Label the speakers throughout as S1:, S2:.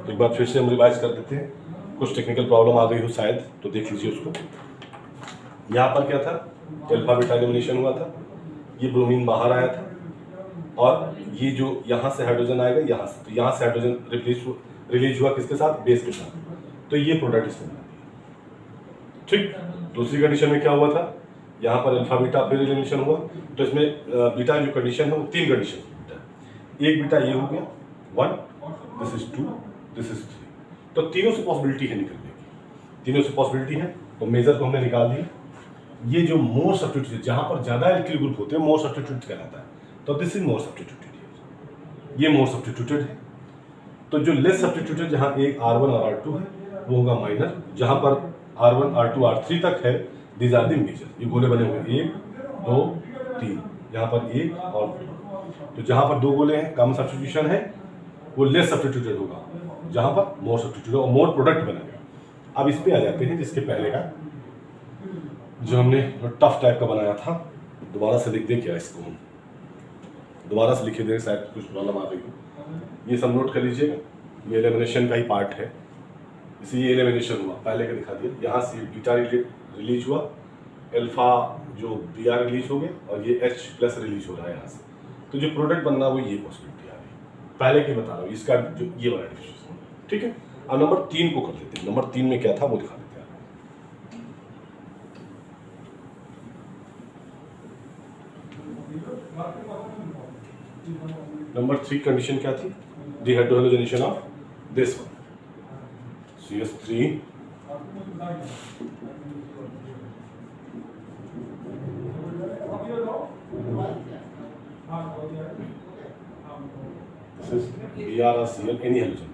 S1: एक बार फिर से हम रिवाइज कर देते हैं, कुछ टेक्निकल प्रॉब्लम आ गई हो शायद, तो देख लीजिए उसको। यहाँ पर क्या था, अल्फा बीटा एलिमिनेशन हुआ था, ये ब्रोमीन बाहर आया था, और ये जो यहाँ से हाइड्रोजन आएगा यहाँ से, तो यहाँ से हाइड्रोजन रिलीज हुआ किसके साथ, बेस के साथ, तो ये प्रोडक्ट इसमें बना दिया। ठीक, दूसरी कंडीशन में क्या हुआ था, यहाँ पर अल्फा बीटा फिर एलिमिनेशन हुआ, तो इसमें बीटा जो कंडीशन है वो 3 कंडीशन बीटा, एक बीटा ये हो गया 1, दिस इज 2, दिस इज 3, तो तीनों से पॉसिबिलिटी है निकलने की, तीनों से पॉसिबिलिटी है, तो मेजर को हमने निकाल दिया। ये जो मोर सब्स्टिट्यूट, जहाँ पर ज़्यादा एल्किल ग्रुप होते हैं मोर सब्स्टिट्यूट कहलाता है, तो दिस इज मोर सब्स्टिट्यूटेड, ये मोर सब्स्टिट्यूटेड है। तो जो लेस सब्स्टिट्यूटेड, जहाँ एक R1 और R2 है, वो होगा माइनर, जहाँ पर R1 R2 R3 तक है, दीज आर द मेजर, ये गोले बने हुए 1 2 3, यहाँ पर 1 और 2, तो जहाँ पर 2 गोले हैं कम सब्स्टिट्यूशन है, वो लेस सब्स्टिट्यूटेड होगा, जहाँ पर मोर सब्स्टिट्यूटेड और मोर प्रोडक्ट बनेगा। अब इस पे आ जाते हैं जिसके पहले का, जो हमने टफ टाइप का बनाया था, दोबारा से लिख दे क्या इसको, हम दोबारा से लिखे दें, शायद कुछ प्रॉब्लम आ गई हो। ये सब नोट कर लीजिएगा, ये एलिमिनेशन का ही पार्ट है, इसलिए ये एलिमिनेशन हुआ, पहले का दिखा दिया। यहाँ से बीटा रिलीज हुआ, अल्फा जो Br रिलीज हो गया, और ये H+ रिलीज हो रहा है यहाँ से, तो जो प्रोडक्ट बनना वो ये पॉसिबिलिटी आ रही, पहले की बता रहा हूँ, इसका जो ये वाला डिफिशिएंसी। ठीक है, अब नंबर 3 को कर लेते हैं, नंबर 3 में क्या था वो दिखा देते हैं। नंबर 3 कंडीशन क्या थी, the hydrogenation of this one CS3 this is Br or Cl, any halogen,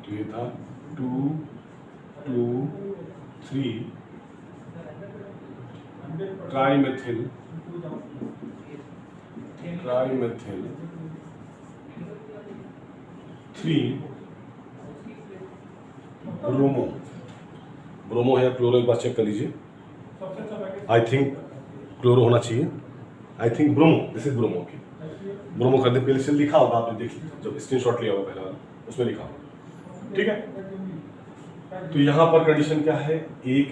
S1: तो ये था 2 2 3 ट्राइमेथिल ट्राइमेथिल 3 ब्रोमो, ब्रोमो है या क्लोरो, एक बार चेक कर लीजिए, आई थिंक क्लोरो होना चाहिए, I think bromo, this is bromo की, ब्रोमो करने के लिए लिखा होगा, आपने देख लिया जब स्क्रीनशॉट लिया होगा पहले वाला, उसमें लिखा होगा। ठीक है, तो यहाँ पर कंडीशन क्या है, एक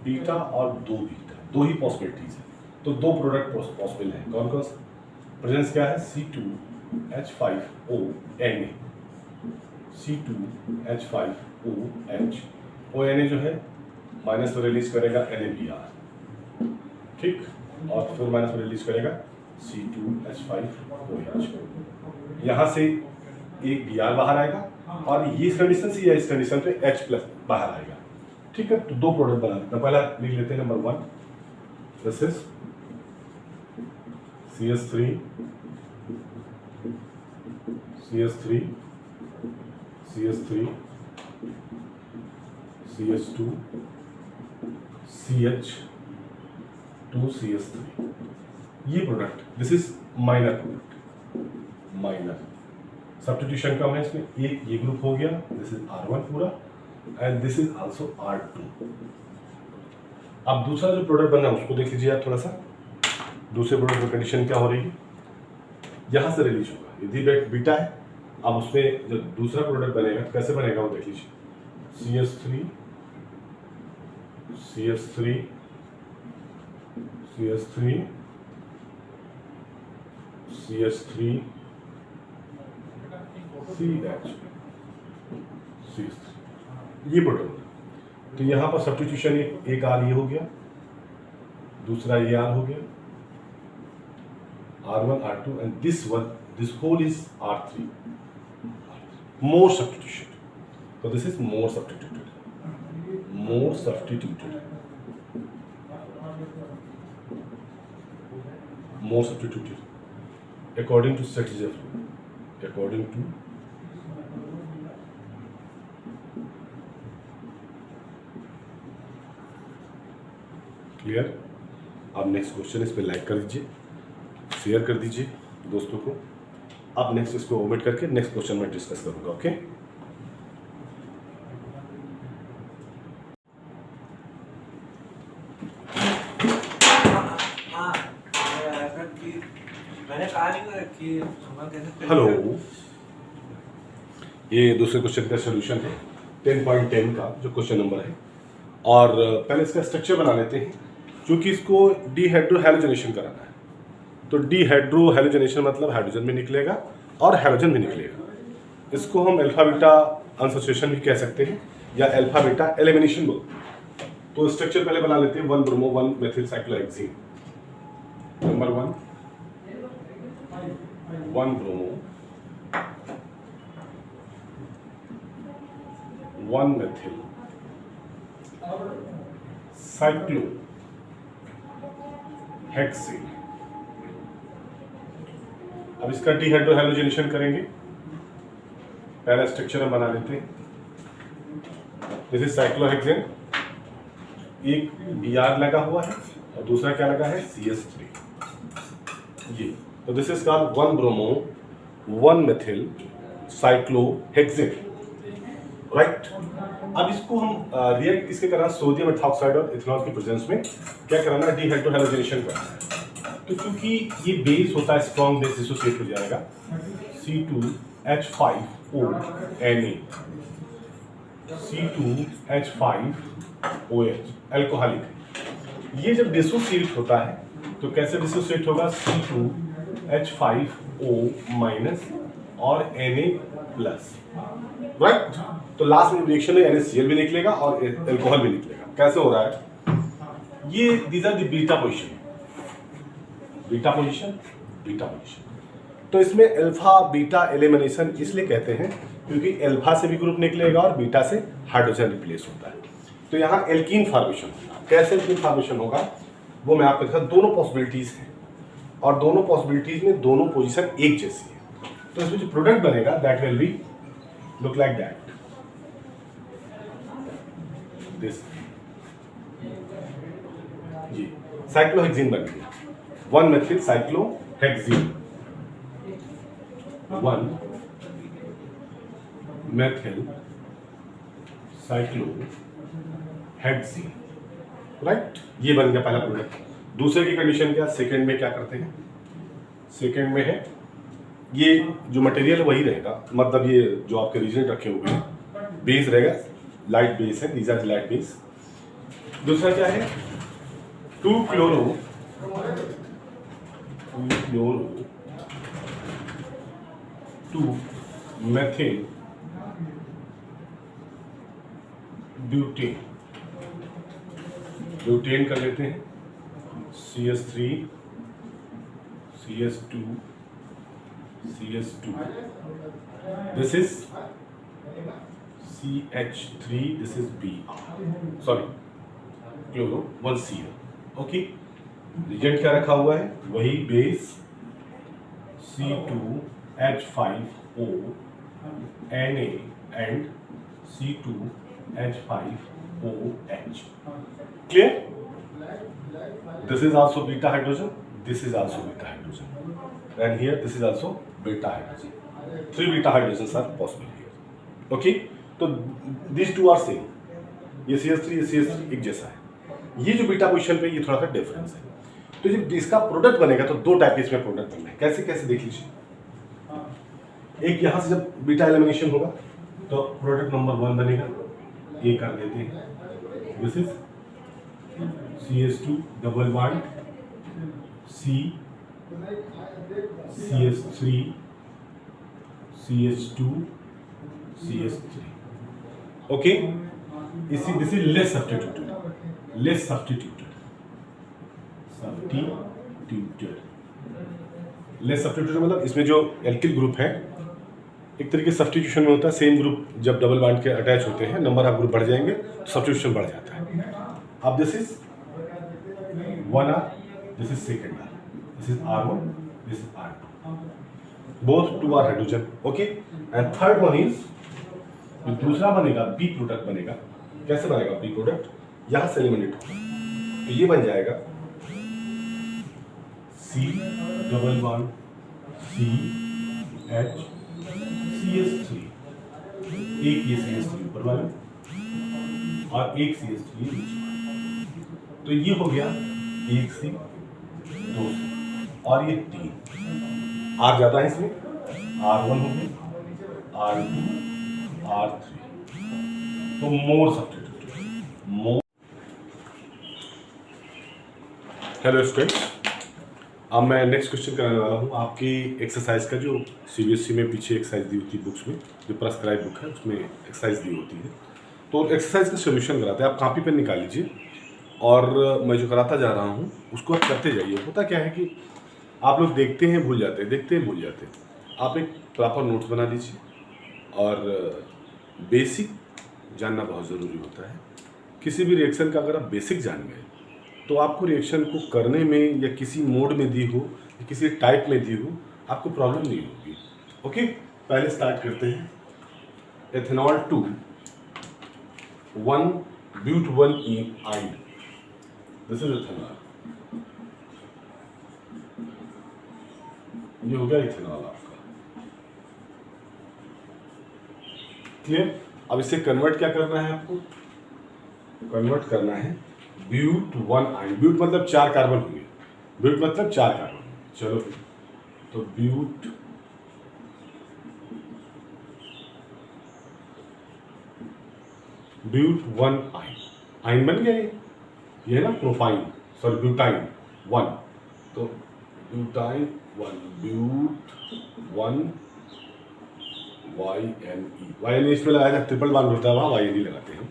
S1: बीटा और 2 बीटा, 2 ही पॉसिबिलिटीज है, तो 2 प्रोडक्ट पॉसिबल है, कौन कौन सा, प्रेजेंस क्या है, C2H5O Na, C2H5OH, ONA जो है माइनस में रिलीज करेगा NaBr, ठीक, और फिर माइनस में रिलीज करेगा C2H5OH, यहाँ से एक Br बाहर आएगा, और ये इस कंडीशन से या इस कंडीशन पे H+ बाहर आएगा। ठीक है, तो 2 प्रोडक्ट बना लेते हैं, पहला लिख लेते हैं number 1, this is CS3 CS3 CS3 CS2 CH2 CS3, ये product, this is minor product, minor substitution कम है इसमें, एक ये ग्रुप हो गया, दिस इज R1 पूरा, and this is also R2। अब दूसरा जो प्रोडक्ट बना है उसको देख लीजिए आप थोड़ा सा, दूसरे प्रोडक्ट में कंडीशन क्या हो रही है, यहाँ से रिलीज होगा, यदि बीटा है, अब उसमें जो दूसरा प्रोडक्ट बनेगा कैसे बनेगा वो देख लीजिए, CS3 CS3 CS3 CS3 CH CS3, ये प्रोडक्ट, तो यहाँ पर सब्स्टिट्यूशन एक R ये हो गया, दूसरा ये R हो गया, R1 R2, and this whole is R3, more substitution, so this is more substituted, more substituted, more substituted according to Setzer rule, according to clear. अब नेक्स्ट क्वेश्चन, इस पे लाइक कर दीजिए, शेयर कर दीजिए दोस्तों को। अब नेक्स्ट इसको ओमिट करके नेक्स्ट क्वेश्चन में डिस्कस करूंगा, ओके। हेलो, ये दूसरे क्वेश्चन का सोल्यूशन है 10.10 का जो क्वेश्चन नंबर है। और पहले इसका स्ट्रक्चर बना लेते हैं, क्योंकि इसको डीहाइड्रो हैलोजनेशन कराना है। तो डीहाइड्रो हैलोजनेशन मतलब हाइड्रोजन भी निकलेगा और हैलोजन भी निकलेगा। इसको हम अल्फा बीटा अनसोसिएशन भी कह सकते हैं या अल्फा बीटा एलिमिनेशन बोलते हैं। तो स्ट्रक्चर पहले बना लेते हैं 1 bromo 1 methyl cyclohexane. Number 1 bromo 1 methyl cyclohexane. अब इसका डीहाइड्रो हैलोजनेशन करेंगे। पहला स्ट्रक्चर हम बना लेते हैं। दिस इज साइक्लोहेक्सेन, एक Br लगा हुआ है और दूसरा क्या लगा है CH3। ये तो this is called 1 bromo 1 methyl cyclohexane, right. अब इसको हम रिएक्ट किसके कराना, सोडियम मेथॉक्साइड और इथेनॉल की प्रेजेंस में क्या कराना है, डीहाइड्रो हैलोजनेशन कराना है। तो क्योंकि ये बेस होता है स्ट्रॉन्ग बेस, डिसोसिएट हो जाएगा C2H5ONa, C2H5OH अल्कोहलिक। ये जब डिसोसिएट होता है तो कैसे डिसोसिएट होगा, C2H5O- और Na+, राइट। तो लास्ट में रिएक्शन में NaCl भी निकलेगा और अल्कोहल भी निकलेगा। कैसे हो रहा है ये, these are the beta position. तो इसमें अल्फा बीटा एलिमिनेशन इसलिए कहते हैं क्योंकि अल्फा से भी ग्रुप निकलेगा और बीटा से हाइड्रोजन रिप्लेस होता है। तो यहाँ एल्कीन फॉर्मेशन होगा। कैसे एल्कीन फॉर्मेशन होगा वो मैं आपको दिखा। दोनों पॉसिबिलिटीज हैं और दोनों पॉसिबिलिटीज में दोनों पोजीशन एक जैसी है। तो इसमें जो प्रोडक्ट बनेगा that will be look like that, this जी साइक्लोहेक्सेन बन गया 1 methyl cyclohexane, 1 methyl cyclohexane, right. ये बन गया पहला प्रोडक्ट। दूसरे की कंडीशन क्या, सेकंड में क्या करते हैं, सेकंड में है ये जो मटेरियल वही रहेगा, मतलब ये जो आपके रीजन रखे हुए हैं बेस रहेगा, लाइट बेस है, दीज आर लाइट बेस। दूसरा क्या है 2 क्लोरो 2 मेथिल ब्यूटेन कर लेते हैं, CH3 CH2 this is CH3, this is Br, sorry chloro 1Cl, okay. Reagent क्या रखा हुआ है, वही base C2H5ONa and C2H5OH, clear. This is also beta hydrogen, this is also beta hydrogen, and here this is also beta hydrogen. 3 beta hydrogens are possible here, okay। तो these two are same, ये CH3 ये CH3 एक जैसा है। ये जो beta position पे ये थोड़ा सा डिफरेंस है। तो जब इसका प्रोडक्ट बनेगा तो दो टाइप के इसमें प्रोडक्ट बनना है। कैसे कैसे देख लीजिए, एक यहाँ से जब बीटा एलिमिनेशन होगा तो प्रोडक्ट नंबर 1 बनेगा, ये कर देते हैं, this is CH2 double bond CH3 CH2 CH3, okay. इसी दिस इज लेस सब्स्टिट्यूटेड मतलब इसमें जो एल्किल ग्रुप है एक तरीके सब्स्टिट्यूशन में होता है। सेम ग्रुप जब डबल बॉन्ड के अटैच होते हैं, नंबर ऑफ ग्रुप बढ़ जाएंगे तो सब्स्टिट्यूशन बढ़ जाता है। अब this is 1R, this is second R, this is R1, this is R2, both 2 are hydrogen, okay। and third one is जो दूसरा बनेगा बी प्रोडक्ट बनेगा। कैसे बनेगा बी प्रोडक्ट, यहां से एलिमिनेट होगा तो ये बन जाएगा C double bond CH CH3, एक ये CH3 ऊपर वाला और एक CH3 नीचे वाला। तो ये हो गया 1 C 2 C और ये 3, R ज़्यादा है इसमें, R1 हो गया, R2, R3, तो मोर सब्स्टिट्यूट मोर। हेलो स्टूडेंट्स, अब मैं नेक्स्ट क्वेश्चन कराने वाला हूँ आपकी एक्सरसाइज का, जो CBSE में पीछे एक्सरसाइज दी होती है बुक्स में, जो प्रेस्क्राइब बुक है उसमें एक्सरसाइज दी होती है। तो एक्सरसाइज का सोल्यूशन कराते हैं, आप कॉपी पेन निकाल लीजिए और मैं जो कराता जा रहा हूँ उसको आप करते जाइए। होता क्या है कि आप लोग देखते हैं भूल जाते हैं, देखते हैं भूल जाते हैं। आप एक प्रॉपर नोट्स बना लीजिए और बेसिक जानना बहुत ज़रूरी होता है। किसी भी रिएक्शन का अगर आप बेसिक जान गए तो आपको रिएक्शन को करने में या किसी मोड में दी हो या किसी टाइप में दी हो, आपको प्रॉब्लम नहीं होगी। ओके, पहले स्टार्ट करते हैं। Ethanol 2 1 but 1 ene, this is ethanol. ये हो गया इथेनॉल आपका। क्लियर? अब इसे कन्वर्ट क्या करना है आपको? कन्वर्ट करना है ब्यूट 1 आइन। ब्यूट मतलब 4 कार्बन होंगे, ब्यूट मतलब 4 कार्बन। चलो फिर, तो ब्यूट ब्यूट 1 आइन, आइन बन गया ये है ना, प्रोपाइन, सॉरी ब्यूटाइन 1, तो ब्यूटाइन 1, ब्यूट 1 YNE इसमें लगाया था, ट्रिपल बॉन्ड होता है वहाँ YNE लगाते हैं।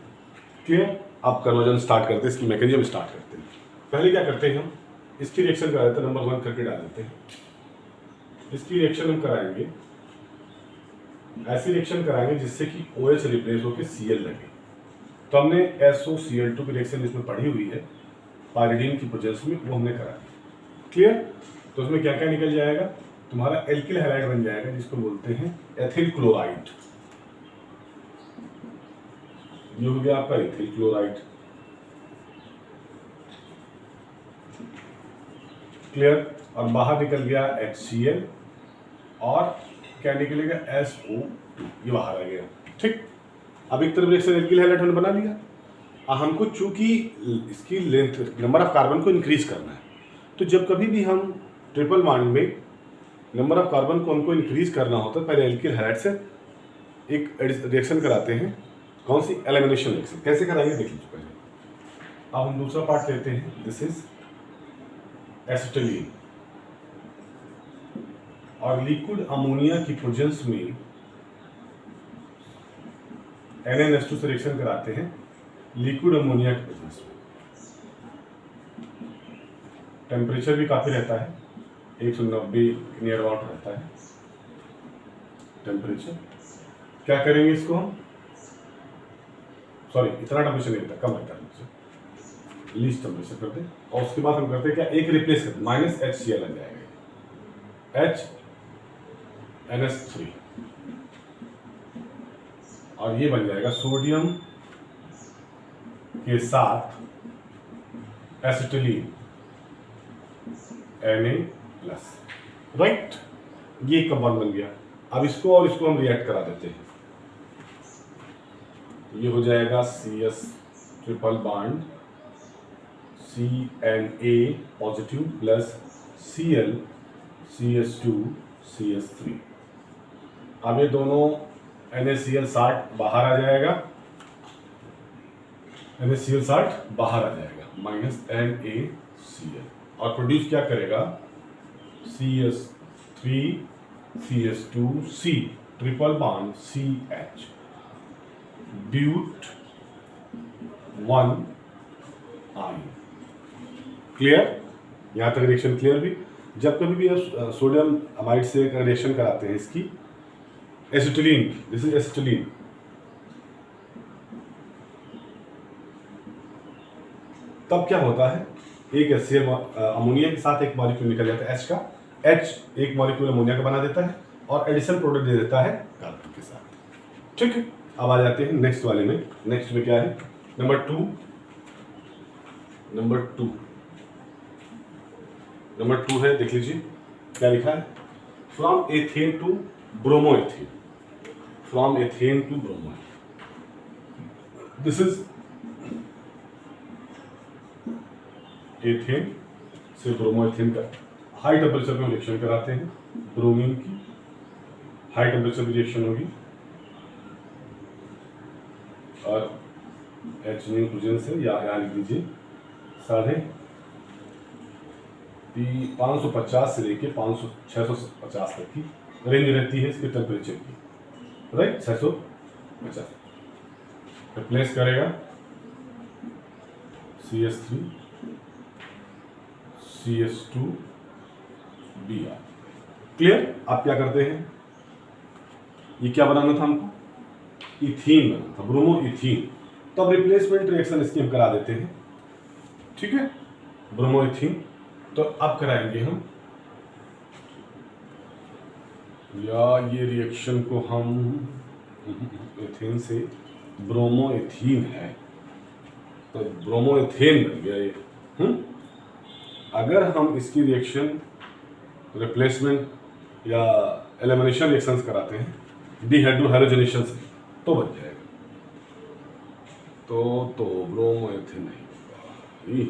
S1: क्लियर? आप कन्वर्जन स्टार्ट करते हैं, इसकी मैकेनिज्म स्टार्ट करते हैं। पहले क्या करते हैं हम, इसकी रिएक्शन करा देते हैं, नंबर 1 करके डाल देते हैं। इसकी रिएक्शन हम कराएंगे, ऐसी रिएक्शन कराएंगे जिससे कि OH रिप्लेस होकर Cl लगे। तो हमने SOCl2 की रिएक्शन इसमें पढ़ी हुई है पायरिडीन की प्रेजेंस में, वो हमने करा दी। क्लियर? तो उसमें क्या क्या निकल जाएगा, तुम्हारा एल्किल हैलाइड बन जाएगा जिसको बोलते हैं एथिल क्लोराइड। ये हो गया आपका एथिल क्लोराइड। क्लियर? और बाहर निकल गया HCl और क्या निकलेगा SO2, ये बाहर आ गया। ठीक, अब एक तरफ रिएक्शन एल्किल हैलाइड हमने बना लिया। अब हमको चूंकि इसकी लेंथ, नंबर ऑफ कार्बन को इंक्रीज करना है, तो जब कभी भी हम ट्रिपल बॉन्ड में नंबर ऑफ कार्बन को हमको इंक्रीज करना होता है, पहले एल्किल हैलाइड से एक रिएक्शन कराते हैं। कौन सी? Elimination reaction. कैसे कराएंगे देख लीजिए पहले। अब हम दूसरा पार्ट लेते हैं, दिस इज एसिटिलीन, और लिक्विड अमोनिया की प्रेजेंस में NaNH2 से रिएक्शन कराते हैं लिक्विड अमोनिया की प्रेजेंस में। टेम्परेचर भी काफी रहता है, 190 नियर अबाउट रहता है टेम्परेचर। क्या करेंगे इसको हम, सॉरी इतना टेम्परेचर नहीं रहता, कम रहता है टेम्परेचर, लीस्ट टेम्परेचर करते हैं। और उसके बाद हम करते हैं क्या, एक रिप्लेस करते, -HCl आ जाएगा, HNS3, और ये बन जाएगा सोडियम के साथ एसिटिलीन Na+, राइट? ये कंपाउंड बन गया। अब इसको और इसको हम रिएक्ट करा देते हैं, ये हो जाएगा CS triple bond CNA positive plus Cl CS2 CS3। अब ये दोनों NaCl60 बाहर आ जाएगा, NaCl60 बाहर आ जाएगा, -NaCl, और प्रोड्यूस क्या करेगा, CS3 CS2C triple bond CH ब्यूट 1 आइन। क्लियर? यहाँ तक रिएक्शन क्लियर भी। जब कभी भी आप सोडियम अमाइड से रिएक्शन कराते हैं इसकी एसिटिलीन, दिस इज एसिटिलीन, तब क्या होता है, एक HCl अमोनिया के साथ एक मॉलिक्यूल निकल जाता है H का, H एक मॉलिक्यूल अमोनिया का बना देता है और एडिशन प्रोडक्ट दे देता है कार्बन के साथ। ठीक है, अब आ जाते हैं नेक्स्ट वाले में। नेक्स्ट में क्या है, नंबर टू है, देख लीजिए क्या लिखा है, from ethane to bromoethane, from ethane to bromo, this is ethane से ब्रोमोएथेन का हाई टेम्परेचर पे रिएक्शन कराते हैं, ब्रोमीन की हाई टेम्परेचर पे रिएक्शन होगी और H न्यू प्रेजेंस है, या यहाँ लिख दीजिए 550 से लेके 650 तक की रेंज रहती है इसके टेम्परेचर की, राइट। 650 रिप्लेस करेगा CH3 CH2 Br। क्लियर। आप क्या करते हैं, ये क्या बनाना था हमको, इथीन बनाना था, ब्रोमो इथीन। तो अब रिप्लेसमेंट रिएक्शन इसकी हम करा देते हैं, ठीक है, ब्रोमो इथीन। तो अब कराएंगे हम, या ये रिएक्शन को हम इथेन से ब्रोमो इथीन है, तो ब्रोमो इथेन बन गया ये। अगर हम इसकी रिएक्शन रिप्लेसमेंट या एलिमिनेशन रिएक्शंस कराते हैं डिहाइड्रोहाइड्रोजनेशन से, तो बन जाएगा। तो ब्रोमो इथेन नहीं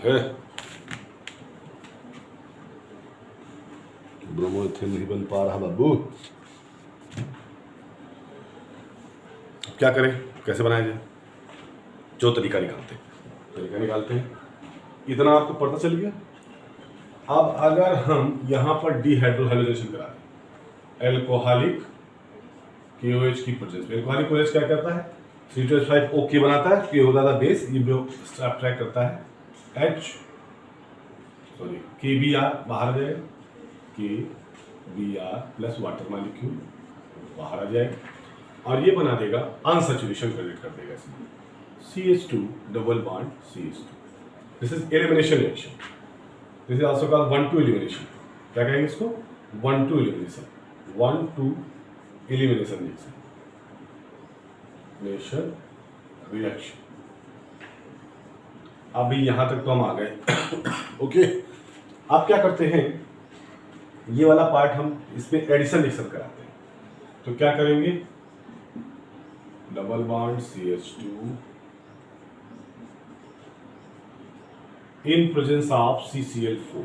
S1: है, ब्रोमो इथेन नहीं बन पा रहा बाबू। क्या करें, कैसे बनाया जाए, जो तरीका निकालते हैं। इतना आपको पता चल गया। अब अगर हम यहाँ पर डिहाइड्रोहाइड्रोजनेशन करा दें एल्कोहलिक KOH की प्रेजेंस में, एल्कोहलिक KOH क्या करता है, C2H5O बनाता है, K होता है बेस, ये सब्ट्रैक्ट करता है KBr बाहर आ जाएगा, KBr प्लस वाटर मॉलिक्यूल बाहर आ जाएगा और ये बना देगा अनसैचुरेशन क्रिएट कर देगा इसमें CH2 double bond CH2। This is elimination reaction, this is also called 1-2 elimination. क्या कहेंगे इसको, 1-2 एलिमिनेशन, 1-2 एलिमिनेशन रिएक्शन। अभी यहां तक तो हम आ गए। ओके, अब क्या करते हैं, ये वाला पार्ट हम इसमें एडिशन रिएक्शन कराते हैं। तो क्या करेंगे, double bond CH2 in presence of CCl4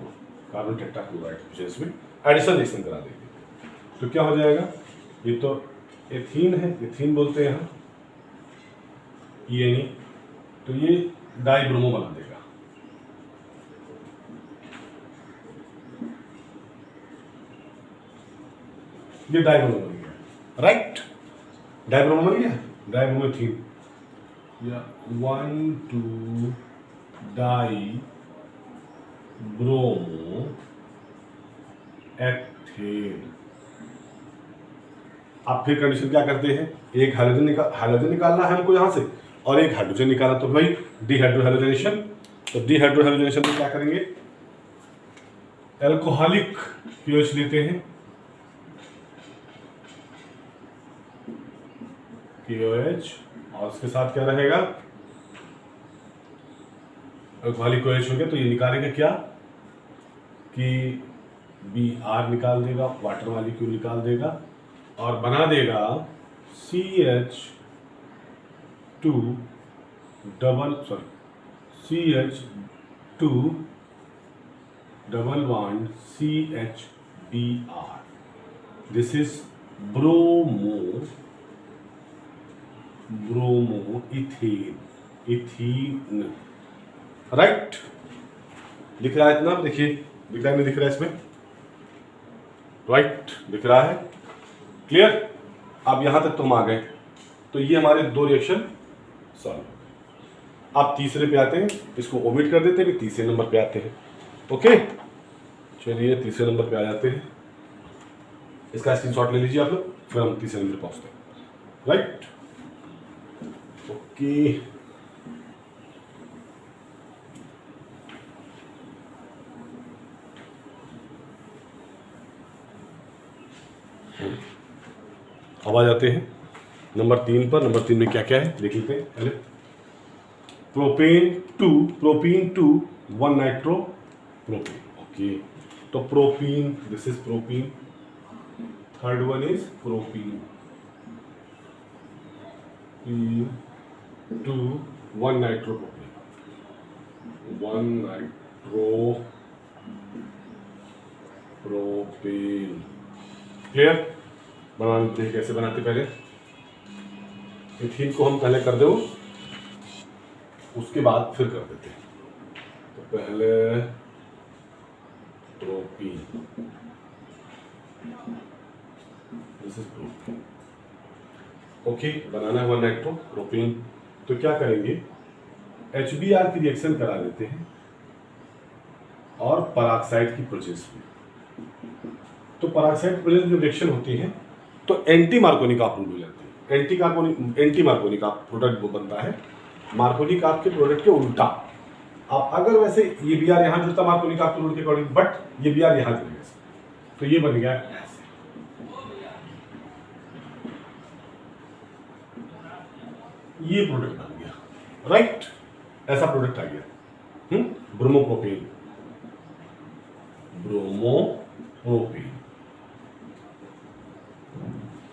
S1: carbon tetrachloride presence में एडिशन रिएक्शन करा देंगे। तो क्या हो जाएगा, ये तो एथीन है, एथीन बोलते हैं यहाँ, ये नहीं, तो ये डाइब्रोमो बना देगा। ये डाइब्रोमो बन गया, राइट, डाइब्रोमो बन गया, डाइब्रोमो एथीन, या 1,2 डाइब्रोमो एथेन। आप फिर कंडीशन क्या करते हैं, एक हाइड्रोजन निकालना है हमको यहाँ से और एक हाइड्रोजन निकालना, तो भाई डिहाइड्रोहाइड्रोजनेशन। तो डिहाइड्रोहाइड्रोजनेशन में क्या करेंगे, एल्कोहलिक KOH लेते हैं, KOH, और उसके साथ क्या रहेगा, एल्कोहलिक KOH हो गया, तो ये निकालेंगे क्या कि Br निकाल देगा, वाटर मॉलिक्यूल निकाल देगा और बना देगा CH2 double bond CHBr। This is bromo ethene, right. दिख रहा है इतना, देखिए दिख रहा है, नहीं दिख रहा है इसमें, राइट, दिख रहा है, क्लियर। अब यहां तक तो हम आ गए, तो ये हमारे 2 रिएक्शन सॉल्व। अब तीसरे पे आते हैं, इसको ओमिट कर देते हैं, तीसरे नंबर पे आते हैं। ओके, चलिए तीसरे नंबर पे आ जाते हैं, इसका स्क्रीनशॉट ले लीजिए आप लोग, फिर हम तीसरे नंबर पहुंचते हैं, राइट। ओके, अब आ जाते हैं नंबर 3 पर। नंबर 3 में क्या क्या है देख लेते हैं पहले। Propane to 1 nitro propane. Okay, तो propene, this is propene, third one is propene, 1 nitro propane, 1 nitro propane. Clear? बनाते हैं, कैसे बनाते पहले? इथीन को हम पहले कर दो, उसके बाद फिर कर देते हैं। तो पहले propene, this is propene. Okay, बनाना हुआ नाइट्रो प्रोपीन। तो क्या करेंगे, HBr की रिएक्शन करा देते हैं और पराक्साइड की प्रोसेस में। तो पराक्साइड प्रोसेस जो रिएक्शन होती है तो एंटी मार्कोनी का प्रोडक्ट हो जाती है। एंटी मार्कोनी का प्रोडक्ट वो बनता है, मार्कोनी का के प्रोडक्ट के उल्टा। अब अगर वैसे ये Br यहाँ जुड़ता मार्कोनी का प्रोडक्ट के अकॉर्डिंग, बट ये Br यहाँ जुड़ेगा, तो ये बन गया ऐसे। ये प्रोडक्ट बन गया, राइट? ऐसा प्रोडक्ट आ गया, ब्रोमोप्रोपेन। ब्रोमोप्रोपेन।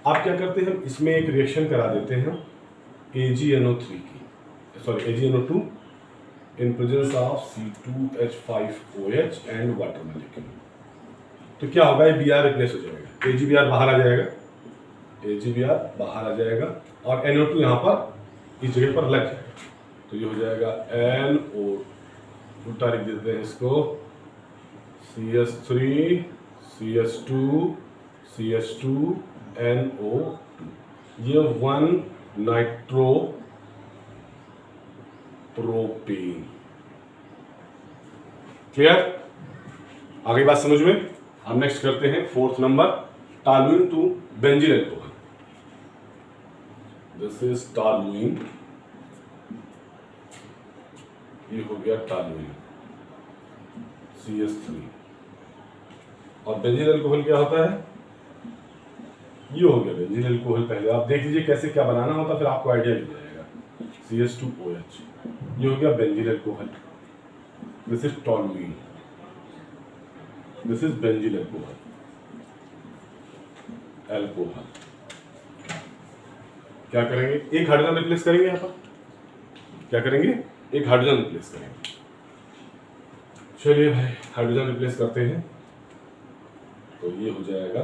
S1: आप क्या करते हैं, इसमें एक रिएक्शन करा देते हैं AgNO3 की, sorry AgNO2 in presence of C2H5OH and water molecule. तो क्या होगा, ये Br रिप्लेस हो जाएगा, AgBr बाहर आ जाएगा, AgBr बाहर आ जाएगा और NO2 यहाँ पर इस जगह पर लग जाएगा। तो ये हो जाएगा NO, उल्टा लिख देते हैं इसको, CH3 CH2 CH2 NO2। ये 1 नाइट्रो प्रोपेन। क्लियर? आगे बात समझ में? हम नेक्स्ट करते हैं 4th number, toluene to benzene alcohol. This is toluene, ये हो गया टॉलुइन CH3। और बेंजीन अल्कोहल क्या होता है, ये हो गया बेंजीन अल्कोहल। पहले आप देख लीजिए कैसे क्या बनाना होता, फिर आपको आइडिया मिल जाएगा। CH2OH, ये हो गया benzene alcohol. This is toluene, this is benzene alcohol. क्या करेंगे, एक हाइड्रोजन रिप्लेस करेंगे यहाँ पर। क्या करेंगे, एक हाइड्रोजन रिप्लेस करेंगे। चलिए भाई, हाइड्रोजन रिप्लेस करते हैं। तो ये हो जाएगा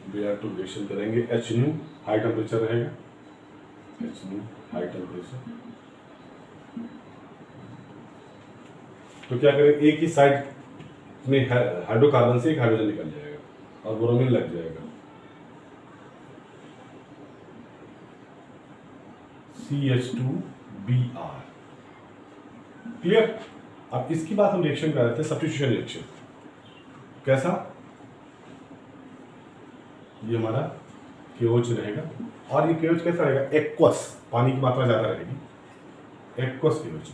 S1: Br2 रिएक्शन करेंगे, HNO हाई टेम्परेचर रहेगा, HNO हाई टेम्परेचर। तो क्या करें, एक ही साइड में हाइड्रोकार्बन से एक हाइड्रोजन निकल जाएगा और ब्रोमीन लग जाएगा, CH2Br। क्लियर? अब इसकी बात हम रिएक्शन कर रहे थे, सब्स्टिट्यूशन रिएक्शन। कैसा, ये हमारा KOH रहेगा और ये KOH कैसा रहेगा, एक्वस, पानी की मात्रा ज्यादा रहेगी, एक्वस KOH।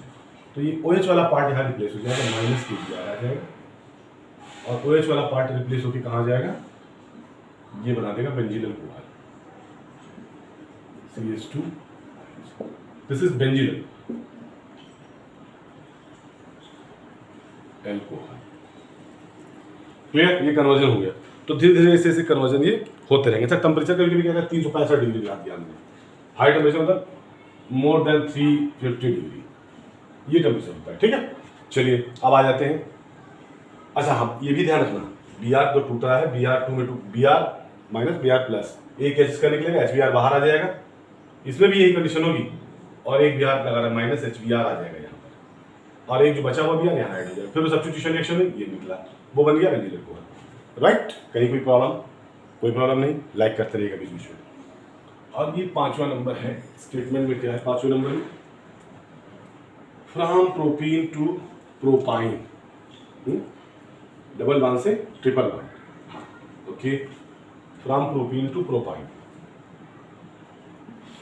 S1: तो ये OH वाला पार्ट यहाँ रिप्लेस हो जाएगा, माइनस KBr आ जाएगा और OH वाला पार्ट रिप्लेस होकर कहाँ जाएगा, ये बना देगा benzene alcohol, CH2। This is benzene alcohol. Clear? ये कन्वर्जन हो गया। तो धीरे धीरे ऐसे कन्वर्जन ये होते रहेंगे। अच्छा, टेम्परेचर कभी कभी क्या है, 365 डिग्री ध्यान दें। हाई टेम्परेचर मतलब मोर देन 350 डिग्री, ये टेम्परेचर होता है। ठीक है, चलिए अब आ जाते हैं। अच्छा, हम ये भी ध्यान रखना, Br जो टूट रहा है, Br2 में Br माइनस Br प्लस, एक H का निकलेगा, HBr बाहर आ जाएगा, इसमें भी यही कंडीशन होगी, और एक Br लगा रहा माइनस HBr आ जाएगा यहाँ पर, और एक जो बचा हुआ Br यहाँ ऐड हो जाएगा। फिर वो सब्स्टिट्यूशन रिएक्शन में ये निकला, वो बन गया बेंजीन अल्कोहल। राइट? कहीं कोई प्रॉब्लम? कोई प्रॉब्लम नहीं, लाइक करते रहिएगा बीच बीच में। और ये 5वां नंबर है, स्टेटमेंट में क्या है 5वें नंबर में, from propene to propyne, double bond से triple bond. Okay, from propene to propyne,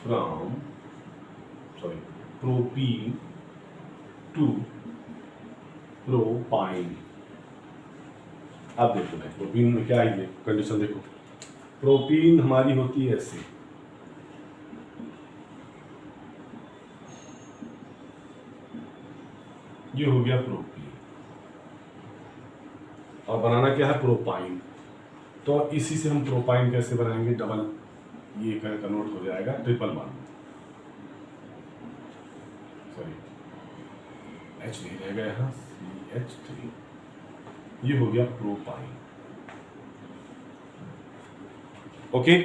S1: from propene to propyne. अब देखो भाई, प्रोपीन में क्या है, कंडीशन देखो, प्रोपीन हमारी होती है ऐसे, ये हो गया प्रोपीन, और बनाना क्या है, प्रोपाइन। तो इसी से हम प्रोपाइन कैसे बनाएंगे, डबल, ये कन्वर्ट हो जाएगा ट्रिपल बॉन्ड, सॉरी H नहीं रहेगा यहाँ, CH3, ये हो गया प्रोपाइन। ओके,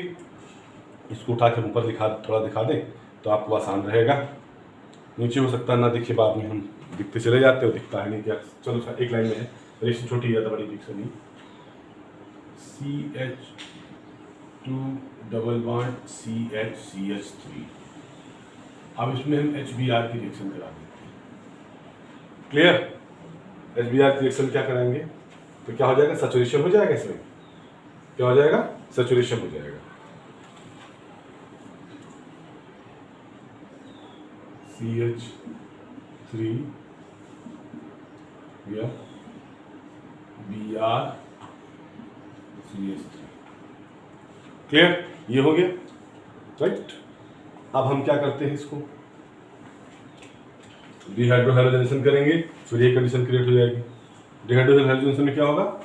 S1: इसको उठा के ऊपर थोड़ा दिखा दें तो आपको आसान रहेगा। नीचे हो सकता है ना दिखे, बाद में हम दिखते चले जाते हो, दिखता है नहीं क्या। चलो एक लाइन में है, रिएक्शन छोटी है, बड़ी रिएक्शन नहीं। CH2 double bond CH3। अब इसमें हम HBr की रिएक्शन करा देते हैं। क्लियर? HBr की रिएक्शन क्या कराएंगे तो क्या हो जाएगा, सैचुरेशन हो जाएगा। इसमें क्या हो जाएगा, सैचुरेशन हो जाएगा। CH3 या Br CH3। क्लियर? ये हो गया, राइट। अब हम क्या करते हैं, इसको डिहाइड्रोहैलोजनेशन करेंगे, फिर ये कंडीशन क्रिएट हो जाएगी। डिहाइड्रोहैलोजनेशन में क्या होगा,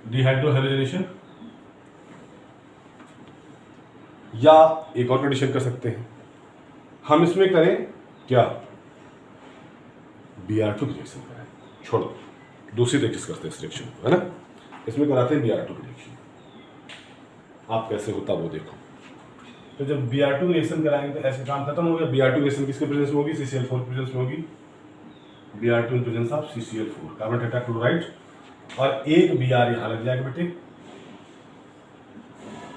S1: डिहाइड्रोहैलोजनेशन, या एक और कंडीशन कर सकते हैं हम, इसमें करें क्या, Br2 की रिएक्शन करें, छोड़ो दूसरी तरीके से करते हैं इस रिएक्शन को, है ना। इसमें कराते हैं Br2 की रिएक्शन, आप कैसे होता वो देखो। तो जब Br2 रिएक्शन कराएंगे तो ऐसे काम खत्म हो गया। Br2 रिएक्शन किसके प्रेजेंस में होगी, CCl4 प्रेजेंस में होगी। Br2 in presence of CCl4, carbon tetrachloride, और एक Br यहाँ लग जाएगा बेटे,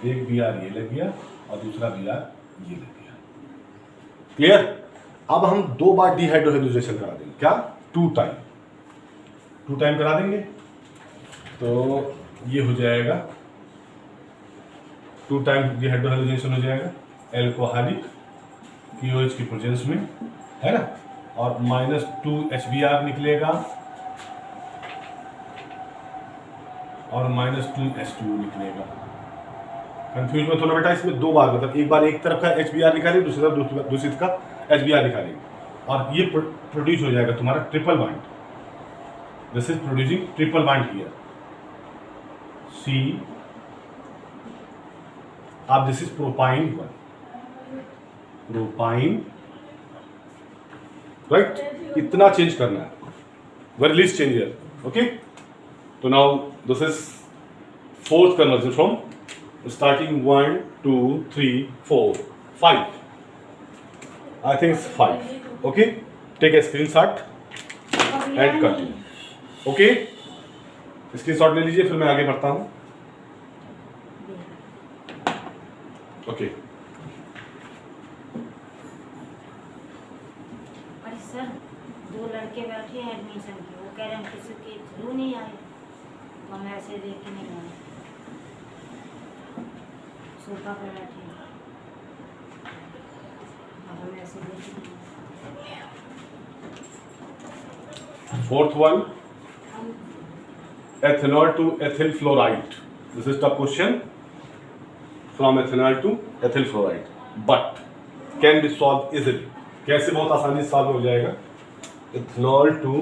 S1: एक Br ये लग गया और दूसरा Br ये लग गया। क्लियर? अब हम 2 बार डिहाइड्रोहैलोजनेशन करा देंगे, क्या, 2 टाइम करा देंगे, तो ये हो जाएगा 2 टाइम डिहाइड्रोहैलोजनेशन हो जाएगा एल्कोहलिक KOH की प्रेजेंस में, है ना, और -2 HBr निकलेगा और -2 H2O निकलेगा। कंफ्यूज मत होना बेटा, इसमें 2 बार, मतलब एक बार एक तरफ का HBr निकालेंगे, दूसरी तरफ दूसरी तरफ का HBr निकालेंगे, और ये प्रोड्यूस हो जाएगा तुम्हारा triple bond. This is producing triple bond here, C, अब this is propyne 1, propyne, right. इतना चेंज करना है, very least change here, okay. तो now this is 4th conversion from starting 1 2 3 4 5, I think it's 5, okay. Take a screenshot and continue, okay. Screenshot ले लीजिए, फिर मैं आगे बढ़ता हूँ, ओके।
S2: अरे सर, 2 लड़के बैठे हैं एडमिशन के, वो कह रहे हैं किसी के थ्रू नहीं आए, तो हम ऐसे देख के नहीं आए, सोफा पर बैठे हैं, अब हम ऐसे देख के नहीं आए।
S1: 4th one, ethanol to ethyl fluoride. This is the question, from ethanol to ethyl fluoride, but can be solved easily. कैसे बहुत आसानी से सॉल्व हो जाएगा, ethanol to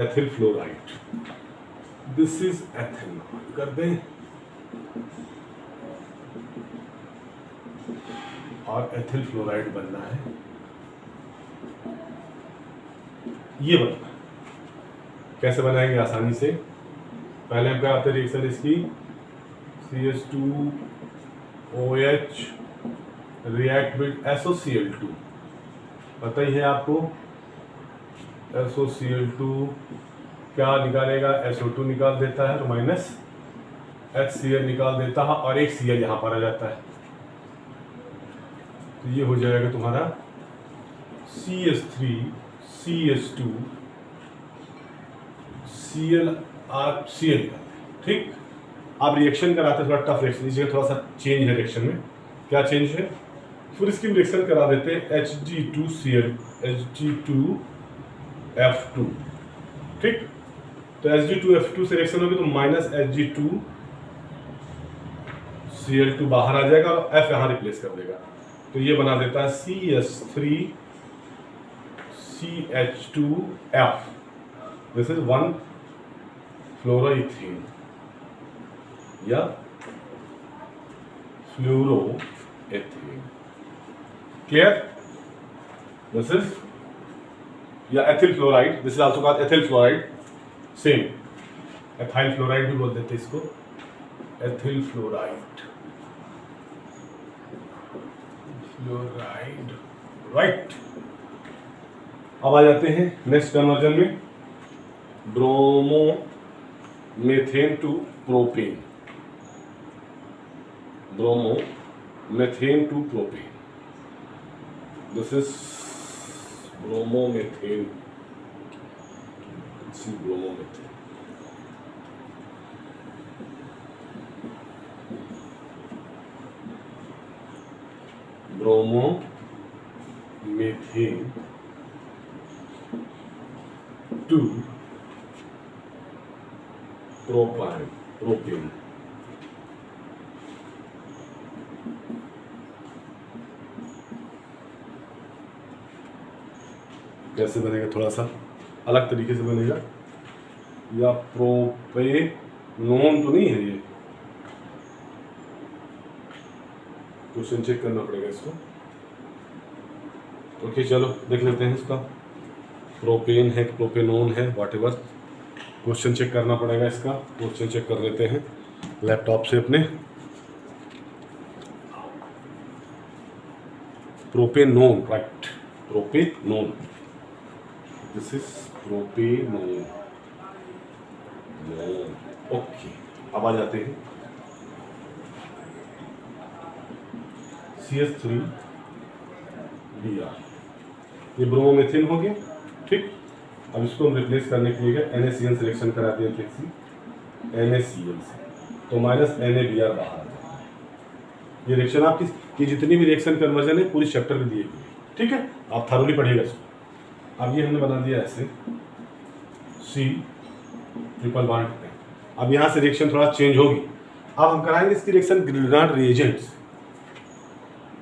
S1: ethyl fluoride. This is ethanol, कर दें, और एथिल फ्लोराइड बनना है, ये बनना है। कैसे बनाएंगे आसानी से, पहले हम क्या आते हैं रिएक्शन इसकी, CH2OH रिएक्ट विद SOCl2, पता ही है आपको, SOCl2 क्या निकालेगा, SO2 निकाल देता है, तो माइनस HCl निकाल देता है, और एक Cl यहाँ पर आ जाता है, तो ये हो जाएगा तुम्हारा CH3 CH2 Cl निकालते, ठीक। अब रिएक्शन कराते थोड़ा टफ रिएक्शन, इस जगह थोड़ा सा चेंज है रिएक्शन में, क्या चेंज है, फिर इसकी रिएक्शन करा देते हैं Hg2Cl Hg2F2, ठीक। तो Hg2F2 से रिएक्शन होगी तो माइनस Hg2Cl2 बाहर आ जाएगा और F यहाँ रिप्लेस कर देगा, तो ये बना देता है CH3 CH2F, दिस इज 1 फ्लोरोइथीन या फ्लोरोएथेन. Clear? This is ethyl fluoride. This is also called ethyl fluoride. Same. Ethyl fluoride भी बोल देते हैं इसको. Ethyl fluoride. Fluoride. Right. अब आ जाते हैं नेक्स्ट कन्वर्जन में. Bromomethane to propane. Bromomethane to propane. This is bromomethane. Let's see bromomethane. Bromomethane to propane. कैसे बनेगा, थोड़ा सा अलग तरीके से बनेगा. या प्रोपेनोन तो नहीं है ये, क्वेश्चन चेक करना पड़ेगा इसको. ओके चलो देख लेते हैं इसका. प्रोपेन है कि प्रोपेनोन है, व्हाटएवर. क्वेश्चन चेक करना पड़ेगा इसका. क्वेश्चन चेक कर लेते हैं लैपटॉप से अपने. Propanone, right. Propanone. This is propanone. Okay अब आ जाते हैं CH3Br. ये ब्रोमोमेथेन हो गया. ठीक. अब इसको हम रिप्लेस करने के लिए NaCl सिलेक्शन करा दिया फ्लेक्सी NaCl से, तो माइनस NaBr बाहर आ जाएगा. ये रिएक्शन आपकी ये जितनी भी रिएक्शन कन्वर्जन है पूरी चैप्टर में दी हुई है. ठीक है, आप थॉरोली पढ़िएगा इसको. अब ये हमने बना दिया ऐसे C ट्रिपल बॉन्ड पे. अब यहाँ से रिएक्शन थोड़ा चेंज होगी. अब हम कराएंगे इसकी रिएक्शन ग्रेनाड रिएजेंट्स.